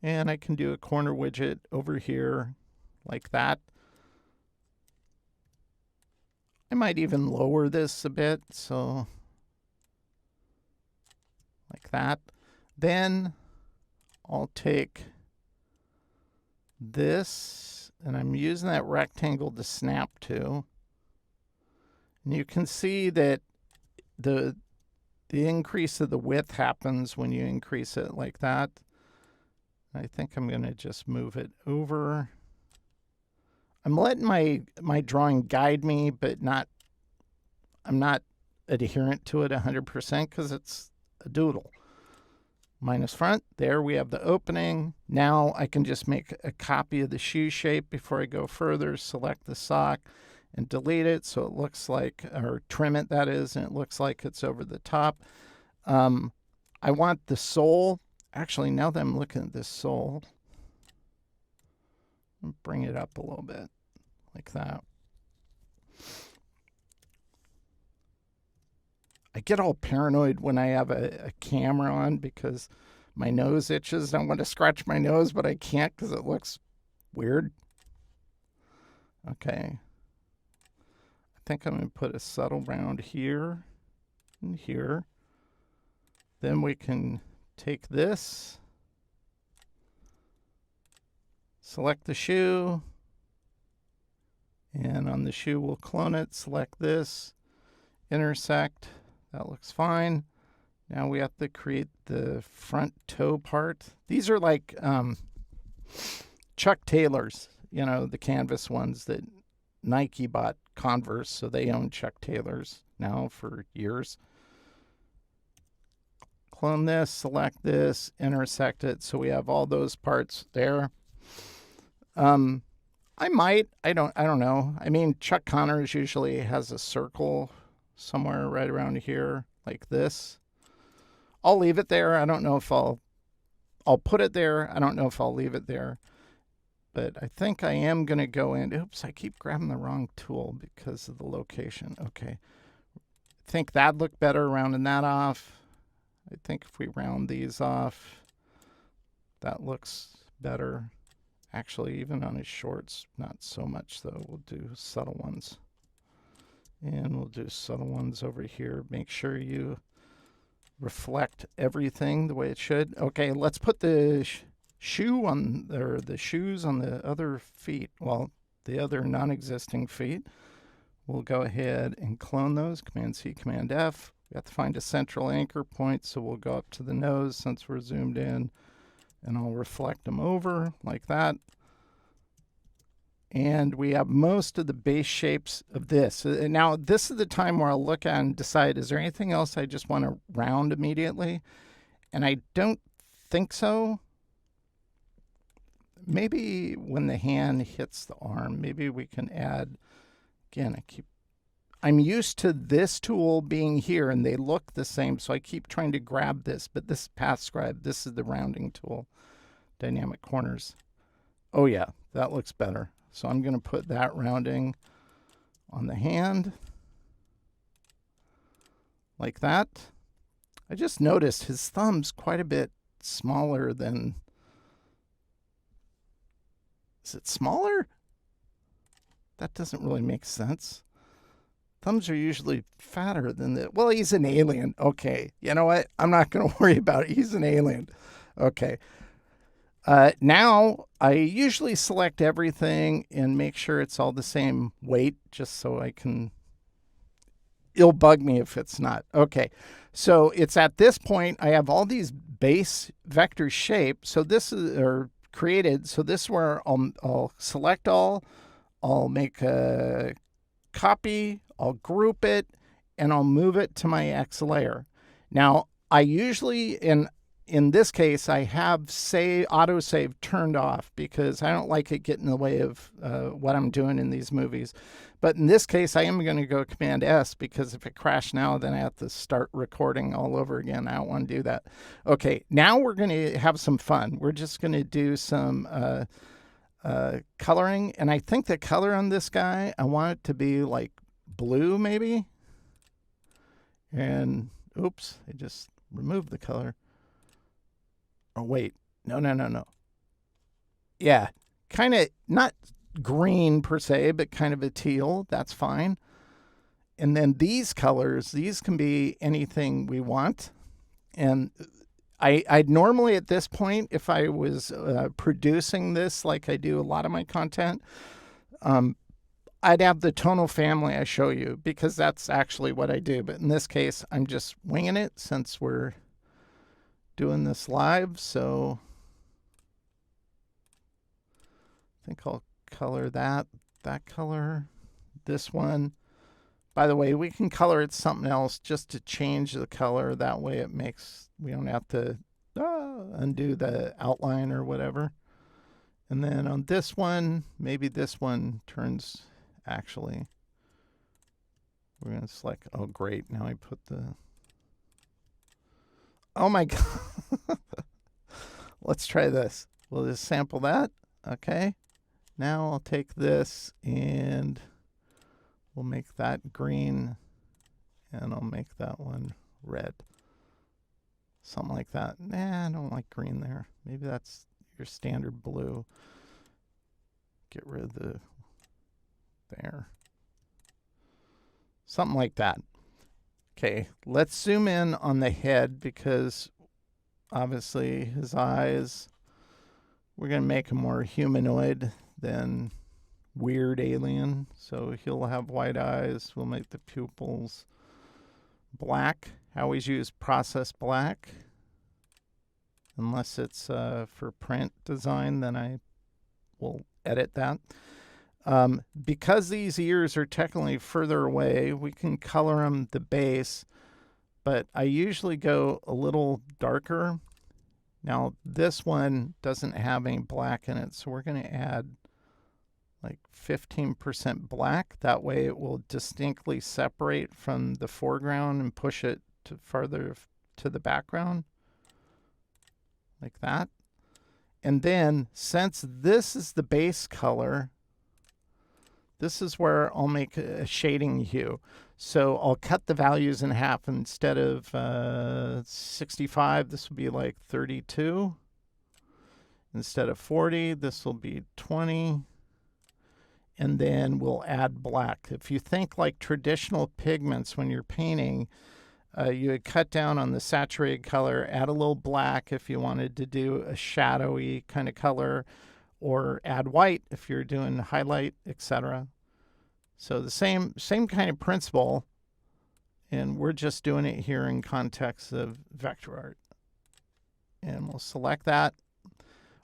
And I can do a corner widget over here like that. I might even lower this a bit, so like that. Then I'll take this, and I'm using that rectangle to snap to. And you can see that the increase of the width happens when you increase it like that. I think I'm going to just move it over. I'm letting my drawing guide me, but I'm not adherent to it 100% because it's a doodle. Minus front, there we have the opening. Now I can just make a copy of the shoe shape before I go further, select the sock and delete it so it looks like, or trim it that is, and it looks like it's over the top. I want the sole. Actually, now that I'm looking at this sole, bring it up a little bit. like that. I get all paranoid when I have a camera on because my nose itches. I want to scratch my nose, but I can't because it looks weird. Okay. I think I'm going to put a subtle round here and here. Then we can take this, select the shoe, and on the shoe we'll clone it, select this, intersect. That looks fine. Now we have to create the front toe part. These are like Chuck Taylor's, you know, the canvas ones that Nike bought Converse, so they own Chuck Taylor's now for years. Clone this, select this, intersect it, so we have all those parts there. I don't know. I mean, Chuck Connors usually has a circle somewhere right around here, like this. I'll leave it there. I don't know if I'll put it there. I don't know if I'll leave it there. But I think I am going to go in. Oops, I keep grabbing the wrong tool because of the location. Okay. I think that'd look better rounding that off. I think if we round these off, that looks better. Actually, even on his shorts, not so much though. We'll do subtle ones. And we'll do subtle ones over here. Make sure you reflect everything the way it should. Okay, let's put the shoe on, or the shoes on the other feet. Well, the other non-existing feet. We'll go ahead and clone those. Command C, Command F. We have to find a central anchor point, so we'll go up to the nose since we're zoomed in, and I'll reflect them over like that. And we have most of the base shapes of this. Now, this is the time where I'll look at and decide, is there anything else I just want to round immediately? And I don't think so. Maybe when the hand hits the arm, maybe we can add, again, I'm used to this tool being here and they look the same, so I keep trying to grab this, but this is Path Scribe. This is the rounding tool, dynamic corners. Oh yeah, that looks better. So I'm going to put that rounding on the hand like that. I just noticed his thumb's quite a bit smaller than, is it smaller? That doesn't really make sense. Thumbs are usually fatter than the, well, he's an alien. Okay, you know what? I'm not going to worry about it. He's an alien. Okay. Now, I usually select everything and make sure it's all the same weight, just so I can, it'll bug me if it's not. Okay, so it's at this point, I have all these base vector shape. So this is, or created, so this is where I'll select all, I'll make a copy, I'll group it, and I'll move it to my X layer. Now, I usually, in this case, I have autosave turned off because I don't like it getting in the way of what I'm doing in these movies. But in this case, I am going to go Command S because if it crashed now, then I have to start recording all over again. I don't want to do that. Okay, now we're going to have some fun. We're just going to do some coloring. And I think the color on this guy, I want it to be like blue maybe. And oops, I just removed the color. Oh, wait. No. Yeah, kind of not green per se, but kind of a teal. That's fine. And then these colors, these can be anything we want. And I'd normally at this point, if I was producing this like I do a lot of my content, I'd have the tonal family I show you because that's actually what I do. But in this case, I'm just winging it since we're doing this live. So I think I'll color that color, this one. By the way, we can color it something else just to change the color. That way it makes, we don't have to undo the outline or whatever. And then on this one, maybe this one turns, actually, we're going to select, oh great, now I put the, oh my God. Let's try this. We'll just sample that. Okay. Now I'll take this and we'll make that green, and I'll make that one red. Something like that. Nah, I don't like green there. Maybe that's your standard blue. Get rid of the there. Something like that. Okay, let's zoom in on the head because obviously his eyes, we're going to make him more humanoid than weird alien. So he'll have white eyes. We'll make the pupils black. I always use process black. Unless it's for print design, then I will edit that. Because these ears are technically further away, we can color them the base, but I usually go a little darker. Now, this one doesn't have any black in it, so we're going to add like 15% black. That way it will distinctly separate from the foreground and push it to farther to the background, like that. And then, since this is the base color, this is where I'll make a shading hue. So I'll cut the values in half. Instead of 65, this will be like 32. Instead of 40, this will be 20. And then we'll add black. If you think like traditional pigments when you're painting, you would cut down on the saturated color, add a little black if you wanted to do a shadowy kind of color, or add white if you're doing highlight, etc. So the same kind of principle, and we're just doing it here in context of vector art. And we'll select that.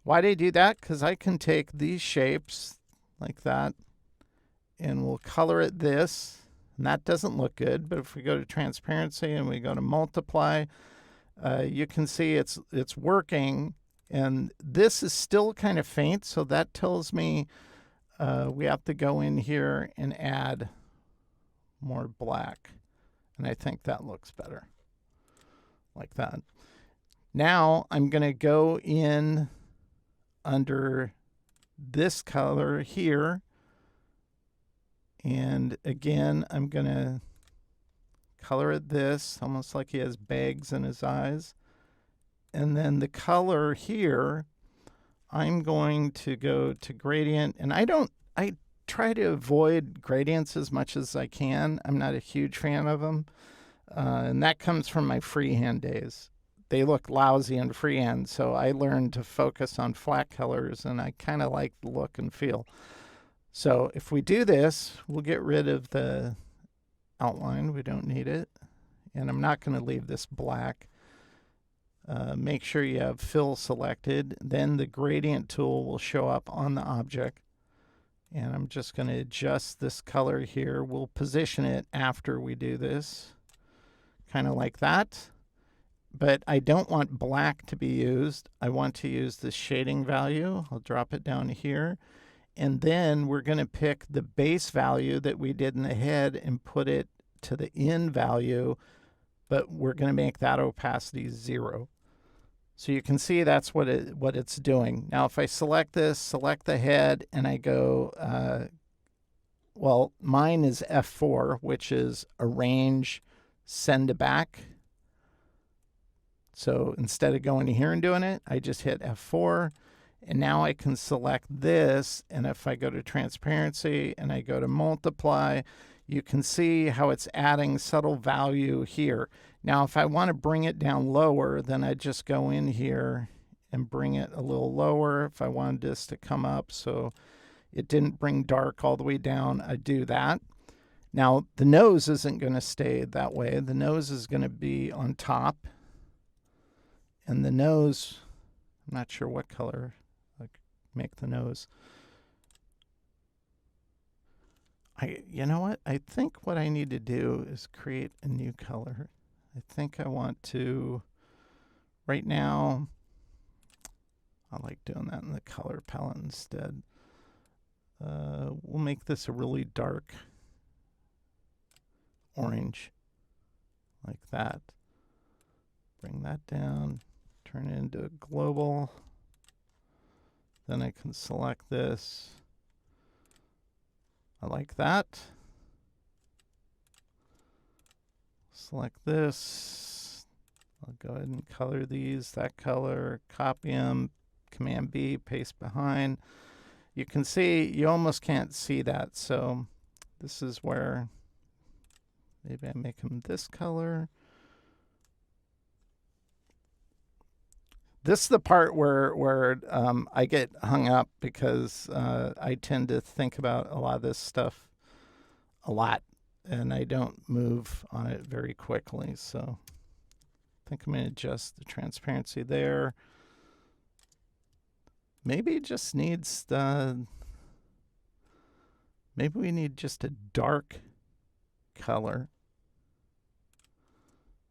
Why do I do that? Because I can take these shapes like that, and we'll color it this. And that doesn't look good, but if we go to transparency and we go to multiply, you can see it's working. And this is still kind of faint, so that tells me we have to go in here and add more black. And I think that looks better, like that. Now I'm going to go in under this color here. And again, I'm going to color it this, almost like he has bags in his eyes. And then the color here, I'm going to go to gradient. And I try to avoid gradients as much as I can. I'm not a huge fan of them. And that comes from my freehand days. They look lousy in freehand, so I learned to focus on flat colors, and I kind of like the look and feel. So if we do this, we'll get rid of the outline. We don't need it. And I'm not going to leave this black. Make sure you have fill selected. Then the gradient tool will show up on the object. And I'm just going to adjust this color here. We'll position it after we do this, kind of like that. But I don't want black to be used. I want to use the shading value. I'll drop it down here. And then we're going to pick the base value that we did in the head and put it to the in value, but we're going to make that opacity 0. So you can see that's what it's doing. Now if I select this, select the head, and I go, well, mine is F4, which is arrange, send to back. So instead of going here and doing it, I just hit F4. And now I can select this, and if I go to transparency and I go to multiply, you can see how it's adding subtle value here. Now, if I want to bring it down lower, then I just go in here and bring it a little lower. If I wanted this to come up so it didn't bring dark all the way down, I do that. Now, the nose isn't going to stay that way. The nose is going to be on top. And the nose, I'm not sure what color. Make the nose. You know what? I think what I need to do is create a new color. I think I want to, right now, I like doing that in the color palette instead. We'll make this a really dark orange, like that. Bring that down, turn it into a global. Then I can select this, I like that. Select this. I'll go ahead and color these, that color, copy them, Command B, paste behind. You can see, you almost can't see that, so this is where maybe I make them this color. This is the part where I get hung up because I tend to think about a lot of this stuff a lot, and I don't move on it very quickly. So I think I'm going to adjust the transparency there. Maybe it just needs maybe we need just a dark color.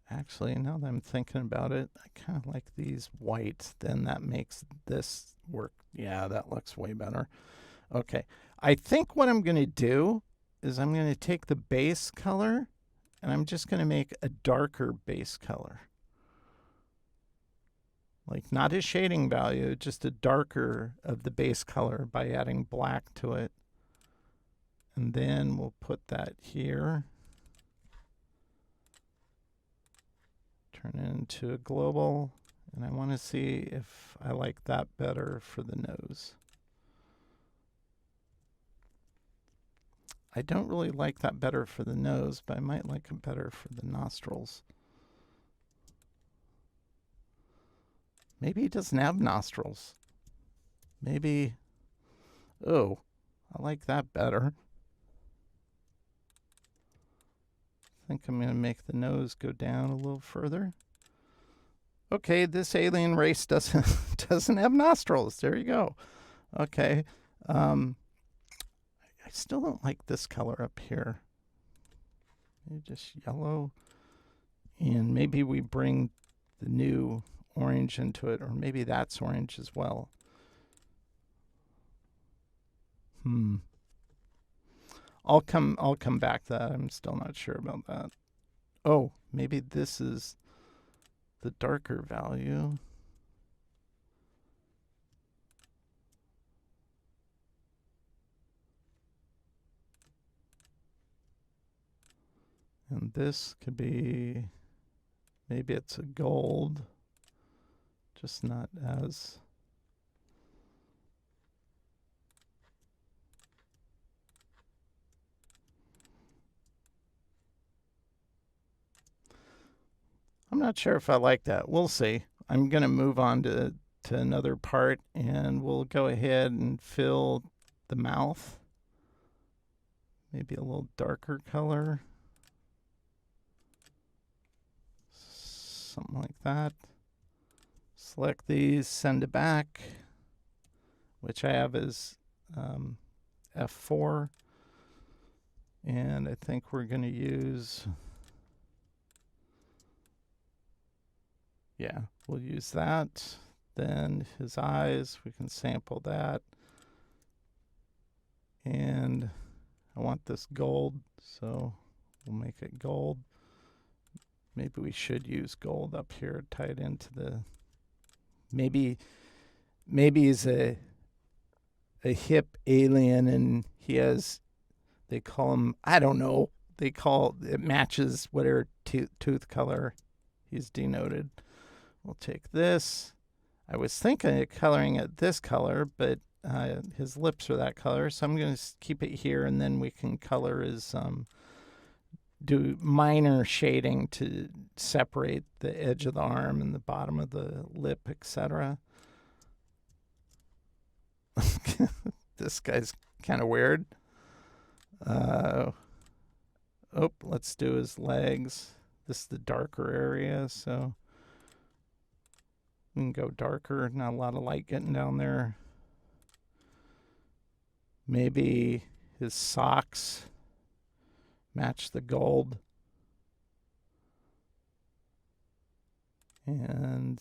Actually, now that I'm thinking about it, I kind of like these white. Then that makes this work. Yeah, that looks way better. Okay. I think what I'm going to do is I'm going to take the base color and I'm just going to make a darker base color. Like not a shading value, just a darker of the base color by adding black to it. And then we'll put that here. Turn it into a global, and I want to see if I like that better for the nose. I don't really like that better for the nose, but I might like it better for the nostrils. Maybe he doesn't have nostrils. Maybe, oh, I like that better. I think I'm going to make the nose go down a little further. Okay, this alien race doesn't have nostrils. There you go. Okay. I still don't like this color up here. Maybe just yellow. And maybe we bring the new orange into it, or maybe that's orange as well. I'll come back to that. I'm still not sure about that. Oh, maybe this is the darker value. And this could be, maybe it's a gold, just not as. I'm not sure if I like that. We'll see. I'm going to move on to another part, and we'll go ahead and fill the mouth. Maybe a little darker color. Something like that. Select these, send it back, which I have as F4. And I think we're going to use, yeah, we'll use that. Then his eyes, we can sample that. And I want this gold, so we'll make it gold. Maybe we should use gold up here, tie it into the, maybe he's a hip alien and he has, they call him, I don't know, they call, it matches whatever tooth color he's denoted. We'll take this. I was thinking of coloring it this color, but his lips are that color, so I'm going to keep it here, and then we can color his, do minor shading to separate the edge of the arm and the bottom of the lip, etc. This guy's kind of weird. Let's do his legs. This is the darker area, so we can go darker. Not a lot of light getting down there. Maybe his socks match the gold. And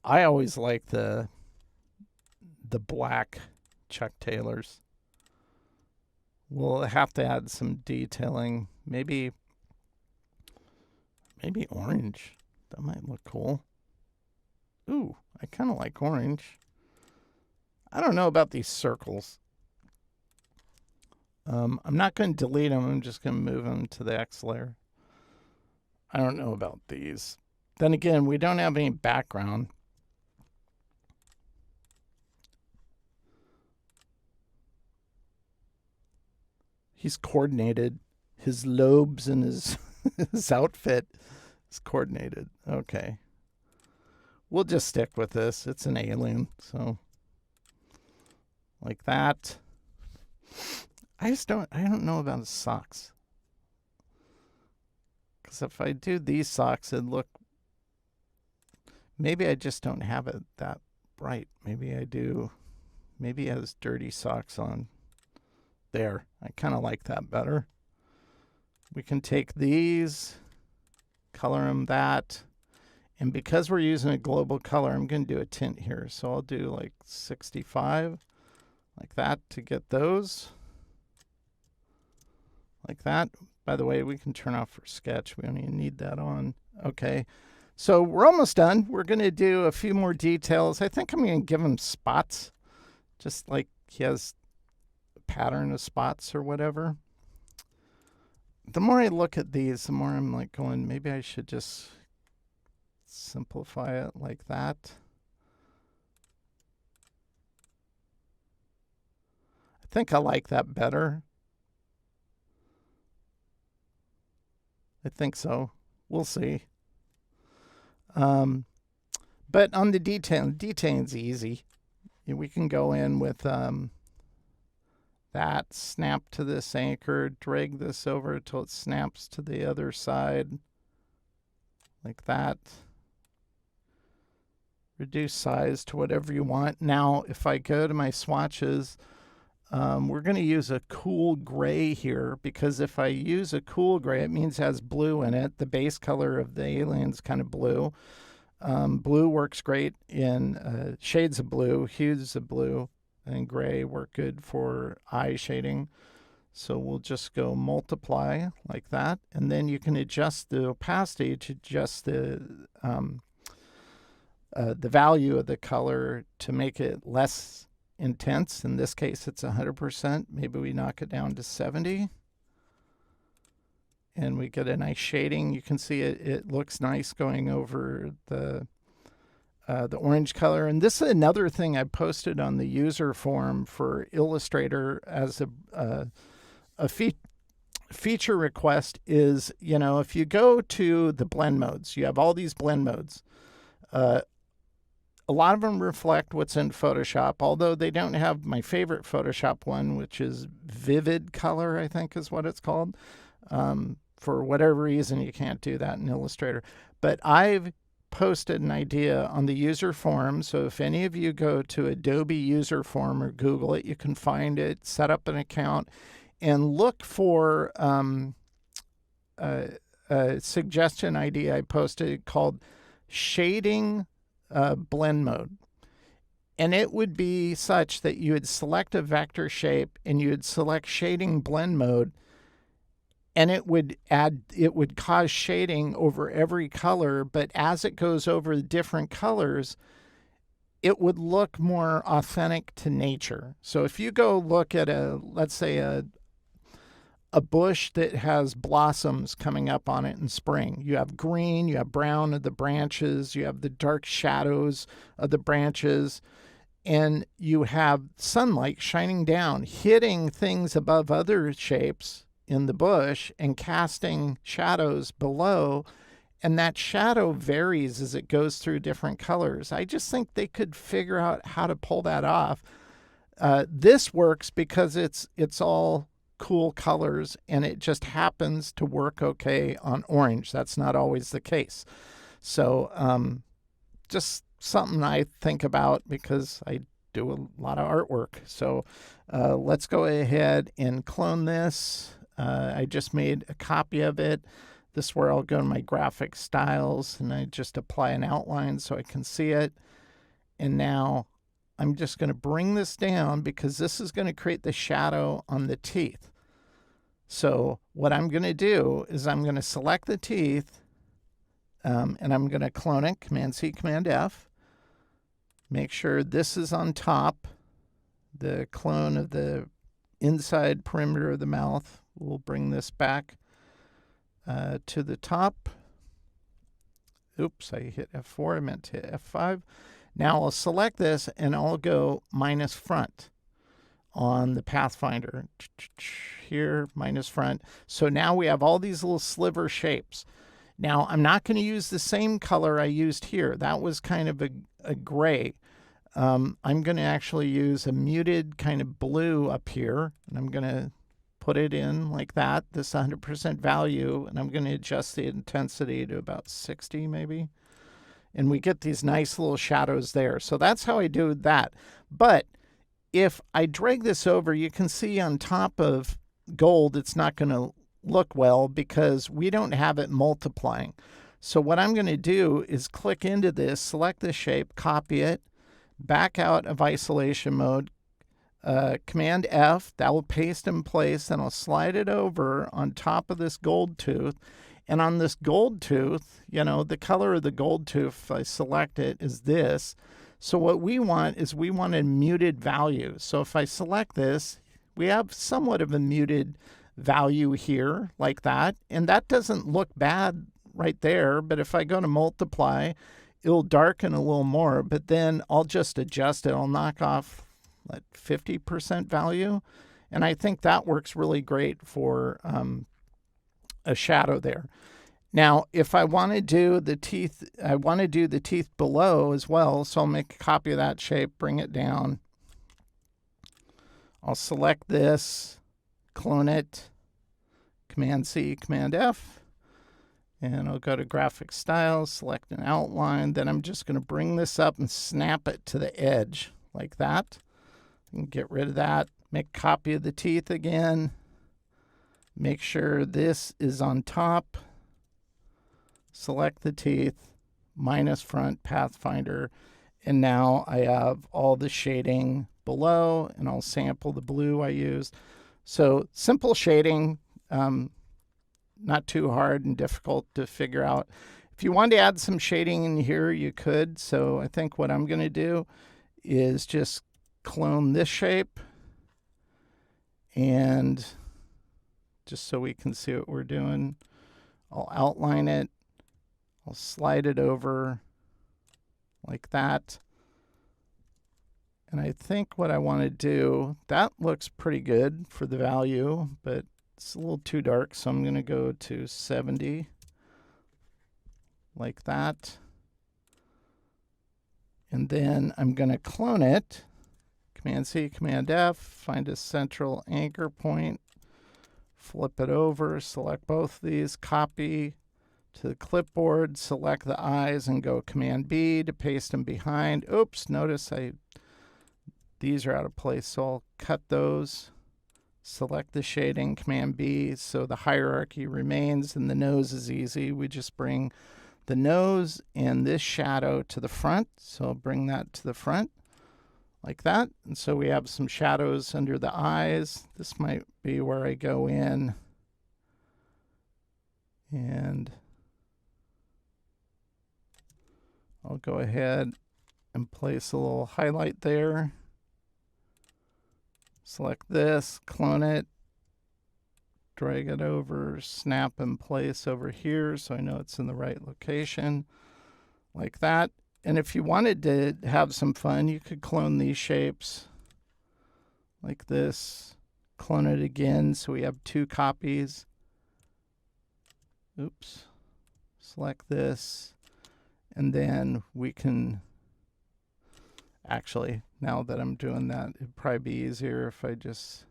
I always like the black Chuck Taylors. We'll have to add some detailing. Maybe orange. That might look cool. Ooh, I kind of like orange. I don't know about these circles. I'm not going to delete them. I'm just going to move them to the X layer. I don't know about these. Then again, we don't have any background. He's coordinated. His lobes and his, his outfit is coordinated. Okay. We'll just stick with this. It's an alien, so like that. I don't know about his socks. Because if I do these socks, it'd look, maybe I just don't have it that bright. Maybe I do. Maybe he has dirty socks on. There. I kind of like that better. We can take these, color them that. And because we're using a global color, I'm going to do a tint here. So I'll do like 65, like that to get those. Like that. By the way, we can turn off our sketch. We don't even need that on. Okay. So we're almost done. We're going to do a few more details. I think I'm going to give him spots, just like he has a pattern of spots or whatever. The more I look at these, the more I'm like going, maybe I should just simplify it like that. I think I like that better. I think so. We'll see. But on the detailing's easy. We can go in with that, snap to this anchor, drag this over until it snaps to the other side, like that. Reduce size to whatever you want. Now, if I go to my swatches, we're going to use a cool gray here, because if I use a cool gray, it means it has blue in it. The base color of the alien's kind of blue. Blue works great in shades of blue, hues of blue, and gray work good for eye shading. So we'll just go multiply like that, and then you can adjust the opacity to adjust the value of the color to make it less intense. In this case, it's 100%. Maybe we knock it down to 70. And we get a nice shading. You can see it looks nice going over the orange color. And this is another thing I posted on the user forum for Illustrator as a feature request is, you know, if you go to the blend modes, you have all these blend modes. A lot of them reflect what's in Photoshop, although they don't have my favorite Photoshop one, which is vivid color, I think is what it's called. For whatever reason, you can't do that in Illustrator. But I've posted an idea on the user forum. So if any of you go to Adobe user forum or Google it, you can find it, set up an account, and look for a suggestion idea I posted called shading blend mode. And it would be such that you would select a vector shape and you would select shading blend mode, and it would cause shading over every color, but as it goes over the different colors, it would look more authentic to nature. So if you go look at let's say a bush that has blossoms coming up on it in spring, you have green, you have brown of the branches, you have the dark shadows of the branches, and you have sunlight shining down, hitting things above other shapes in the bush and casting shadows below, and that shadow varies as it goes through different colors. I just think they could figure out how to pull that off. This works because it's all cool colors, and it just happens to work okay on orange. That's not always the case. So just something I think about because I do a lot of artwork. So let's go ahead and clone this. I just made a copy of it. This is where I'll go to my graphic styles, and I just apply an outline so I can see it. And now I'm just going to bring this down because this is going to create the shadow on the teeth. So what I'm going to do is I'm going to select the teeth, and I'm going to clone it, Command-C, Command-F. Make sure this is on top, the clone of the inside perimeter of the mouth. We'll bring this back to the top. Oops, I hit F4. I meant to hit F5. Now I'll select this and I'll go minus front on the Pathfinder. Here, minus front. So now we have all these little sliver shapes. Now I'm not going to use the same color I used here. That was kind of a gray. I'm going to actually use a muted kind of blue up here, and I'm going to put it in like that, this 100% value, and I'm going to adjust the intensity to about 60 maybe. And we get these nice little shadows there. So that's how I do that. But if I drag this over, you can see on top of gold, it's not going to look well because we don't have it multiplying. So what I'm going to do is click into this, select this shape, copy it, back out of isolation mode, Command F, that will paste in place, and I'll slide it over on top of this gold tooth. And on this gold tooth, you know, the color of the gold tooth, if I select it, is this. So what we want is we want a muted value. So if I select this, we have somewhat of a muted value here, like that. And that doesn't look bad right there, but if I go to multiply, it'll darken a little more, but then I'll just adjust it. I'll knock off like 50% value. And I think that works really great for a shadow there. Now, if I want to do the teeth, I want to do the teeth below as well. So I'll make a copy of that shape, bring it down. I'll select this, clone it, Command C, Command F. And I'll go to graphic styles, select an outline. Then I'm just going to bring this up and snap it to the edge like that. And get rid of that. Make a copy of the teeth again. Make sure this is on top. Select the teeth, minus front Pathfinder. And now I have all the shading below, and I'll sample the blue I used. So simple shading. Not too hard and difficult to figure out. If you want to add some shading in here, you could. So I think what I'm going to do is just clone this shape, and just so we can see what we're doing, I'll outline it. I'll slide it over like that. And I think what I want to do, that looks pretty good for the value, but it's a little too dark, so I'm going to go to 70, like that. And then I'm going to clone it. Command C, Command F, find a central anchor point, flip it over, select both of these, copy to the clipboard, select the eyes, and go Command B to paste them behind. Oops, notice these are out of place, so I'll cut those. Select the shading, Command B, so the hierarchy remains, and the nose is easy. We just bring the nose and this shadow to the front, so I'll bring that to the front like that. And so we have some shadows under the eyes. This might be where I go in and I'll go ahead and place a little highlight there. Select this, clone it, drag it over, snap in place over here so I know it's in the right location, like that. And if you wanted to have some fun, you could clone these shapes like this, clone it again so we have two copies. Oops. Select this, and then we can actually, now that I'm doing that, it'd probably be easier if I just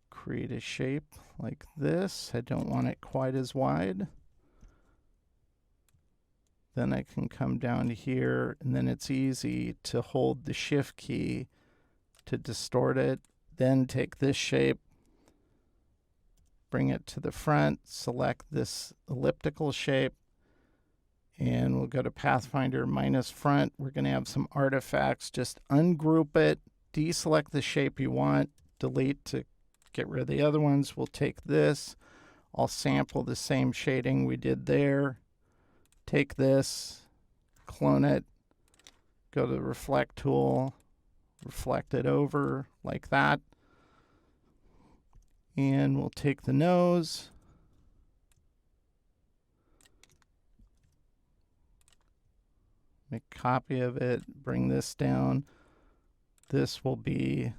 create a shape like this. I don't want it quite as wide. Then I can come down here, and then it's easy to hold the Shift key to distort it. Then take this shape, bring it to the front, select this elliptical shape, and we'll go to Pathfinder minus front. We're going to have some artifacts. Just ungroup it, deselect the shape you want, delete to get rid of the other ones. We'll take this. I'll sample the same shading we did there. Take this, clone it, go to the reflect tool, reflect it over like that. And we'll take the nose. Make a copy of it, bring this down. This will be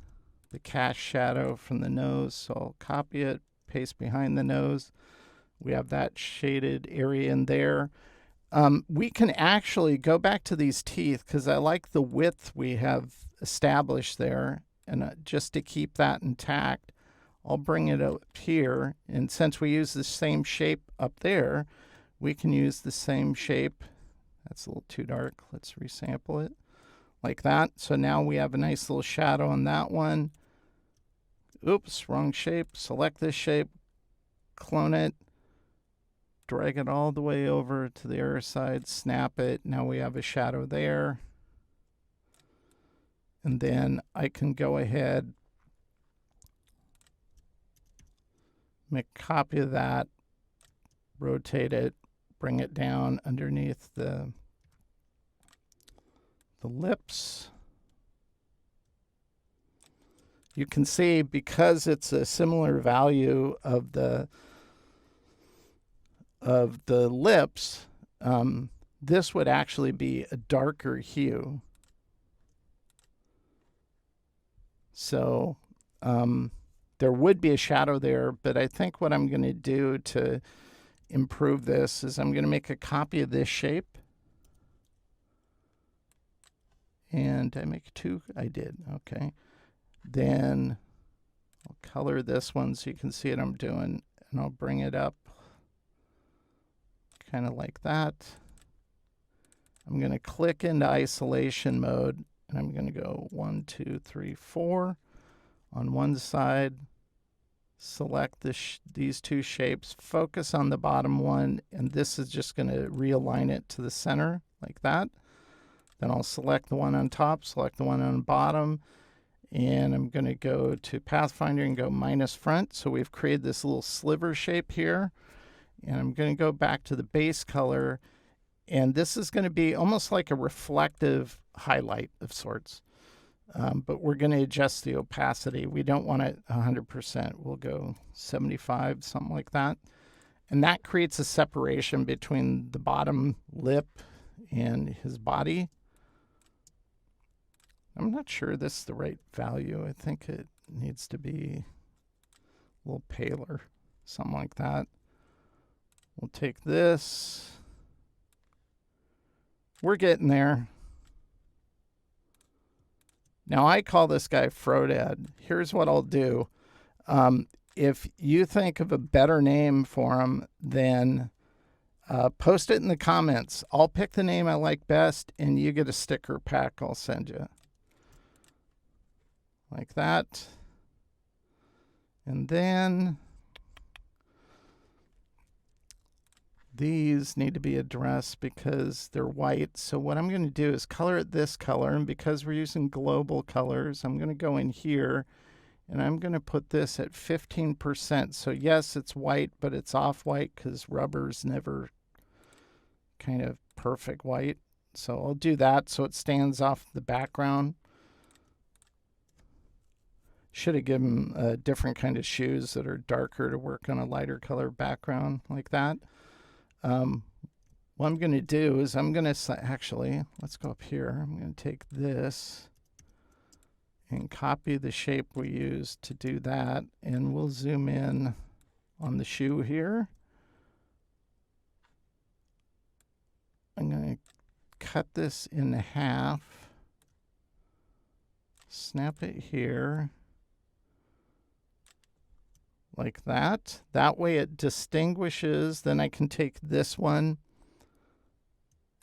the cast shadow from the nose, so I'll copy it, paste behind the nose. We have that shaded area in there. We can actually go back to these teeth because I like the width we have established there, and just to keep that intact, I'll bring it up here, and since we use the same shape up there, we can use the same shape. That's a little too dark. Let's resample it like that. So now we have a nice little shadow on that one. Oops, wrong shape. Select this shape, clone it, drag it all the way over to the other side, snap it. Now we have a shadow there. And then I can go ahead, make a copy of that, rotate it, bring it down underneath the lips. You can see because it's a similar value of the lips, this would actually be a darker hue. So there would be a shadow there, but I think what I'm going to do to improve this is I'm going to make a copy of this shape. And I make two? I did. Okay. Then I'll color this one so you can see what I'm doing, and I'll bring it up kind of like that. I'm going to click into isolation mode, and I'm going to go 1, 2, 3, 4 on one side. Select these two shapes, focus on the bottom one, and this is just going to realign it to the center like that. Then I'll select the one on top, select the one on the bottom, and I'm going to go to Pathfinder and go minus front. So we've created this little sliver shape here, and I'm going to go back to the base color, and this is going to be almost like a reflective highlight of sorts. But we're going to adjust the opacity. We don't want it 100%. We'll go 75, something like that. And that creates a separation between the bottom lip and his body. I'm not sure this is the right value. I think it needs to be a little paler, something like that. We'll take this. We're getting there. Now, I call this guy Frodad. Here's what I'll do. If you think of a better name for him, then post it in the comments. I'll pick the name I like best, and you get a sticker pack I'll send you. Like that. And then these need to be addressed because they're white. So what I'm going to do is color it this color, and because we're using global colors, I'm going to go in here and I'm going to put this at 15%. So yes, it's white, but it's off-white because rubber's never kind of perfect white. So I'll do that so it stands off the background. Should have given a different kind of shoes that are darker to work on a lighter color background like that. What I'm going to do is I'm going to actually, let's go up here. I'm going to take this and copy the shape we used to do that, and we'll zoom in on the shoe here. I'm going to cut this in half, snap it here like that. That way it distinguishes. Then I can take this one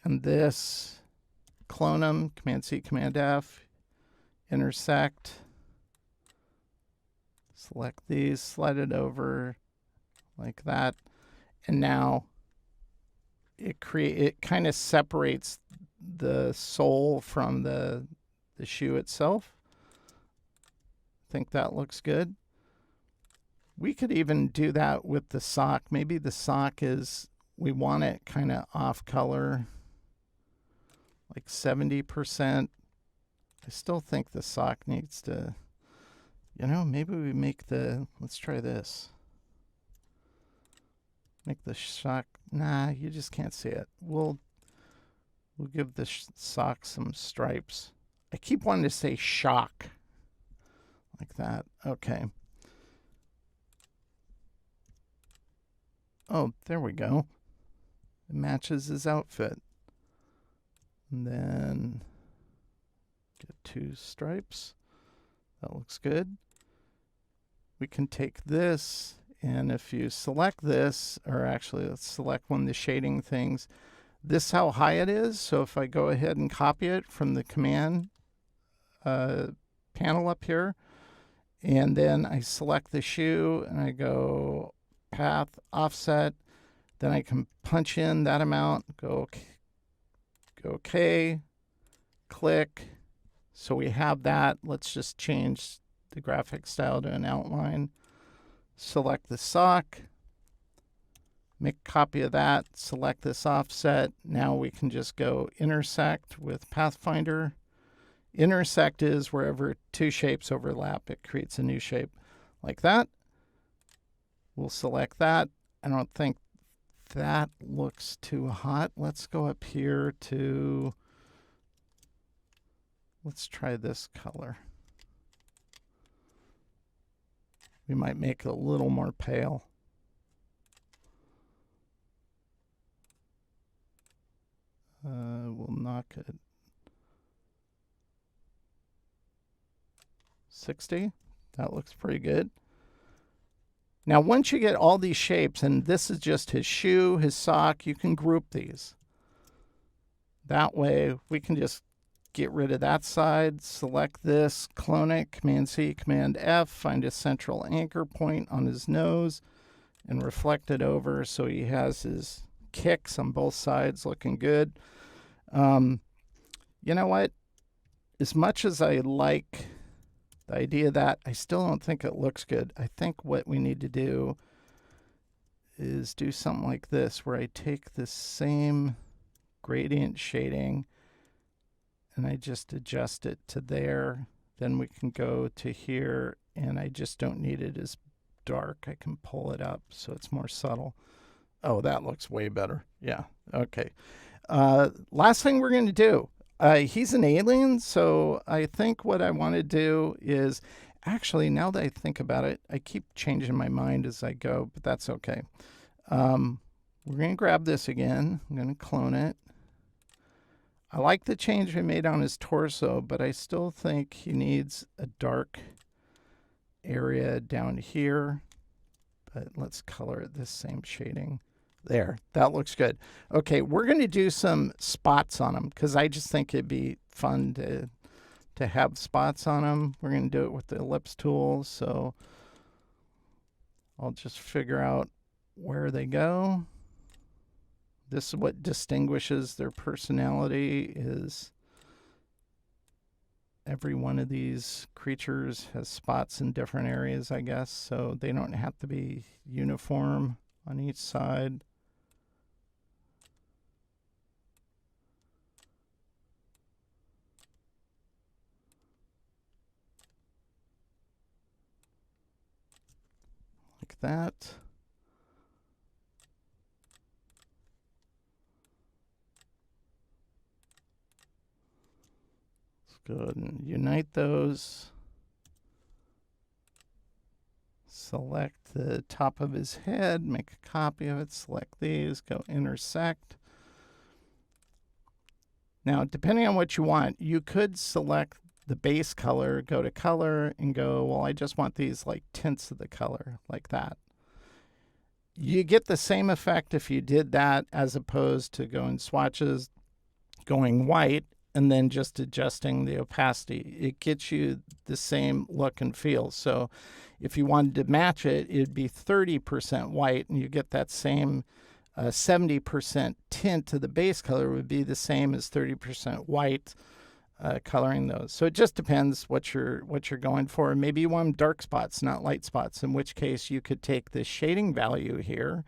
and this, clone them, Command-C, Command-F, intersect, select these, slide it over like that, and now it kind of separates the sole from the shoe itself. I think that looks good. We could even do that with the sock. Maybe the sock is, we want it kind of off color, like 70%. I still think the sock needs to, you know, maybe we make the, let's try this. Make the sock, nah, you just can't see it. We'll give the sock some stripes. I keep wanting to say shock, like that. Okay. Oh, there we go. It matches his outfit. And then get 2 stripes. That looks good. We can take this, and if you select this, or actually let's select one of the shading things, this is how high it is. So if I go ahead and copy it from the command panel up here, and then I select the shoe and I go path offset, then I can punch in that amount, go OK, click. So we have that. Let's just change the graphic style to an outline. Select the sock, make a copy of that, select this offset. Now we can just go intersect with Pathfinder. Intersect is wherever 2 shapes overlap, it creates a new shape like that. We'll select that. I don't think that looks too hot. Let's go up here to, let's try this color. We might make it a little more pale. We'll knock it 60. That looks pretty good. Now, once you get all these shapes, and this is just his shoe, his sock, you can group these. That way, we can just get rid of that side, select this, clone it, Command-C, Command-F, find a central anchor point on his nose, and reflect it over so he has his kicks on both sides looking good. You know what? As much as I like the idea of that, I still don't think it looks good. I think what we need to do is do something like this, where I take this same gradient shading and I just adjust it to there. Then we can go to here, and I just don't need it as dark. I can pull it up so it's more subtle. Oh, that looks way better. Yeah, okay. Last thing we're going to do. He's an alien, so I think what I want to do is, actually, now that I think about it, I keep changing my mind as I go, but that's okay. We're going to grab this again. I'm going to clone it. I like the change we made on his torso, but I still think he needs a dark area down here. But let's color it this same shading. There, that looks good. Okay, we're going to do some spots on him because I just think it'd be fun to have spots on him. We're going to do it with the ellipse tool, so I'll just figure out where they go. This is what distinguishes their personality, is every one of these creatures has spots in different areas, I guess, so they don't have to be uniform on each side. Like that. Let's go ahead and unite those. Select the top of his head, make a copy of it, select these, go intersect. Now, depending on what you want, you could select the base color, go to color, and go, well, I just want these like tints of the color, like that. You get the same effect if you did that as opposed to going swatches, going white, and then just adjusting the opacity. It gets you the same look and feel. So if you wanted to match it, it'd be 30% white, and you get that same 70% tint to the base color would be the same as 30% white coloring those. So it just depends what you're going for. Maybe you want dark spots, not light spots, in which case you could take the shading value here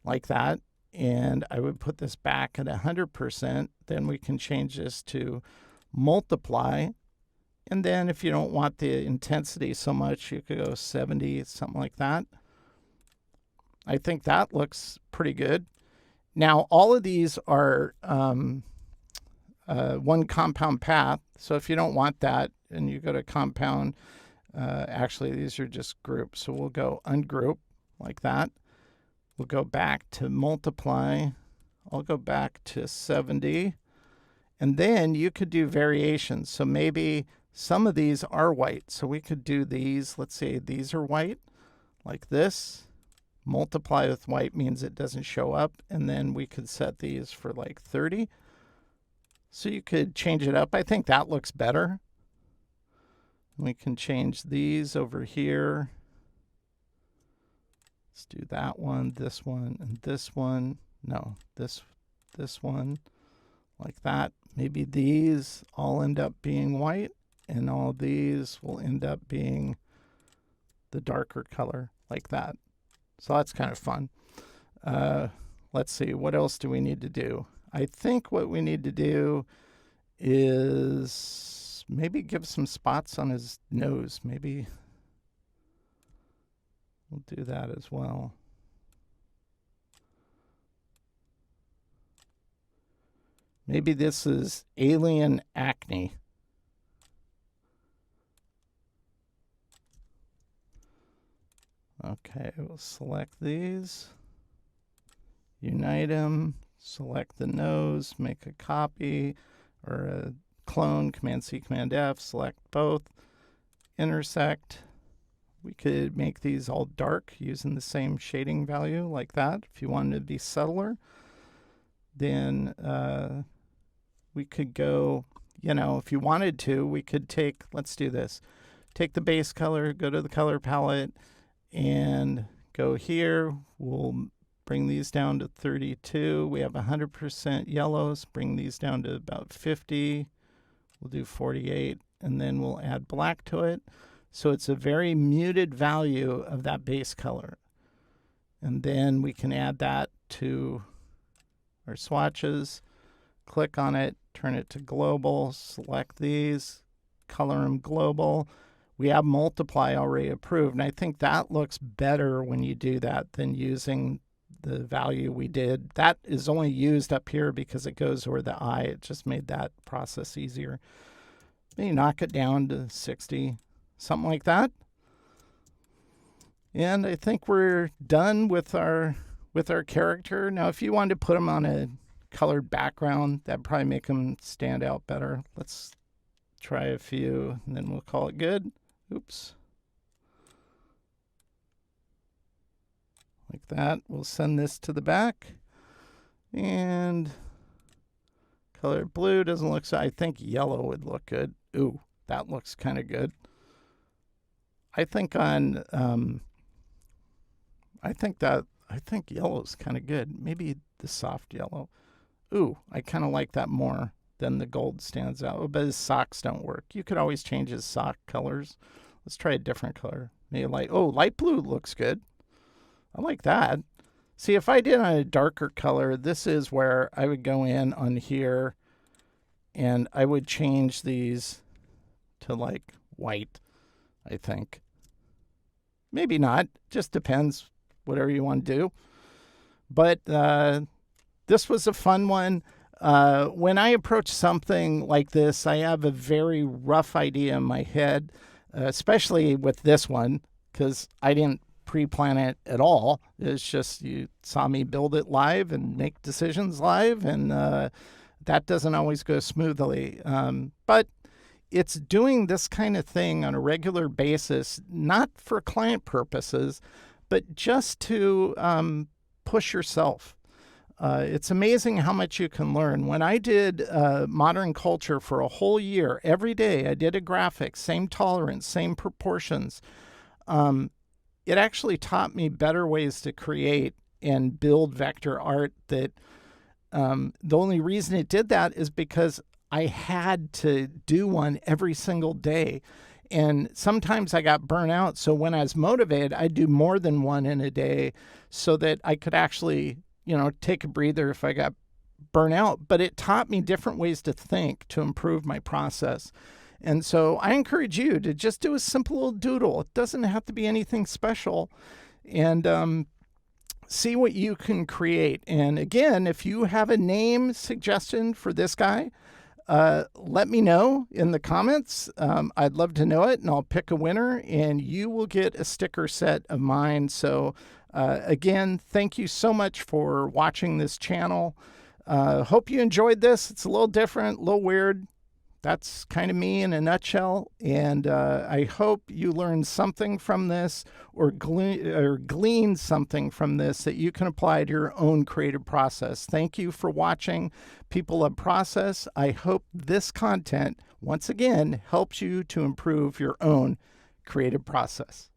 like that, and I would put this back at 100%. Then we can change this to multiply And then if you don't want the intensity so much, you could go 70, something like that. I think that looks pretty good. Now, all of these are one compound path. So if you don't want that and you go to compound, actually, these are just groups. So we'll go ungroup like that. We'll go back to multiply. I'll go back to 70. And then you could do variations. So maybe some of these are white. So we could do these. Let's say these are white, like this. Multiply with white means it doesn't show up. And then we could set these for like 30. So you could change it up. I think that looks better. We can change these over here. Let's do that one, and this one. No, this one, like that. Maybe these all end up being white, and all these will end up being the darker color, like that. So that's kind of fun. Let's see, what else do we need to do? I think what we need to do is maybe give some spots on his nose. Maybe we'll do that as well. Maybe this is alien acne. Okay, we'll select these, unite them, select the nose, make a copy or a clone, Command-C, Command-F, select both, intersect. We could make these all dark using the same shading value like that. If you wanted to be subtler, then we could go, if you wanted to, we could take, let's do this. Take the base color, go to the color palette, and go here. We'll bring these down to 32. We have 100% yellows. Bring these down to about 50. We'll do 48, and then we'll add black to it. So it's a very muted value of that base color. And then we can add that to our swatches. Click on it, turn it to global, select these, color them global. We have multiply already approved, and I think that looks better when you do that than using the value we did. That is only used up here because it goes over the eye. It just made that process easier. Maybe knock it down to 60, something like that. And I think we're done with our character. Now, if you wanted to put them on a colored background, that'd probably make them stand out better. Let's try a few, and then we'll call it good. Oops. Like that. We'll send this to the back. And color blue doesn't look so. I think yellow would look good. Ooh, that looks kind of good. I think on I think yellow's kind of good. Maybe the soft yellow. Ooh, I kind of like that more than the gold stands out. But his socks don't work. You could always change his sock colors. Let's try a different color. Maybe light blue looks good. I like that. See, if I did on a darker color, this is where I would go in on here and I would change these to like white, I think. Maybe not. Just depends. Whatever you want to do. But this was a fun one. When I approach something like this, I have a very rough idea in my head, especially with this one, because I didn't pre-plan it at all. It's just you saw me build it live and make decisions live, and that doesn't always go smoothly. But it's doing this kind of thing on a regular basis, not for client purposes, but just to push yourself. It's amazing how much you can learn. When I did modern culture for a whole year, every day I did a graphic, same tolerance, same proportions. It actually taught me better ways to create and build vector art. That the only reason it did that is because I had to do one every single day. And sometimes I got burnt out. So when I was motivated, I'd do more than one in a day so that I could actually, take a breather if I got burnt out. But it taught me different ways to think to improve my process. And so I encourage you to just do a simple little doodle. It doesn't have to be anything special. And see what you can create. And again, if you have a name suggestion for this guy, let me know in the comments. I'd love to know it, and I'll pick a winner, and you will get a sticker set of mine. So again, thank you so much for watching this channel. Hope you enjoyed this. It's a little different, a little weird. That's kind of me in a nutshell. And I hope you learned something from this, or gleaned something from this that you can apply to your own creative process. Thank you for watching People Love Process. I hope this content, once again, helps you to improve your own creative process.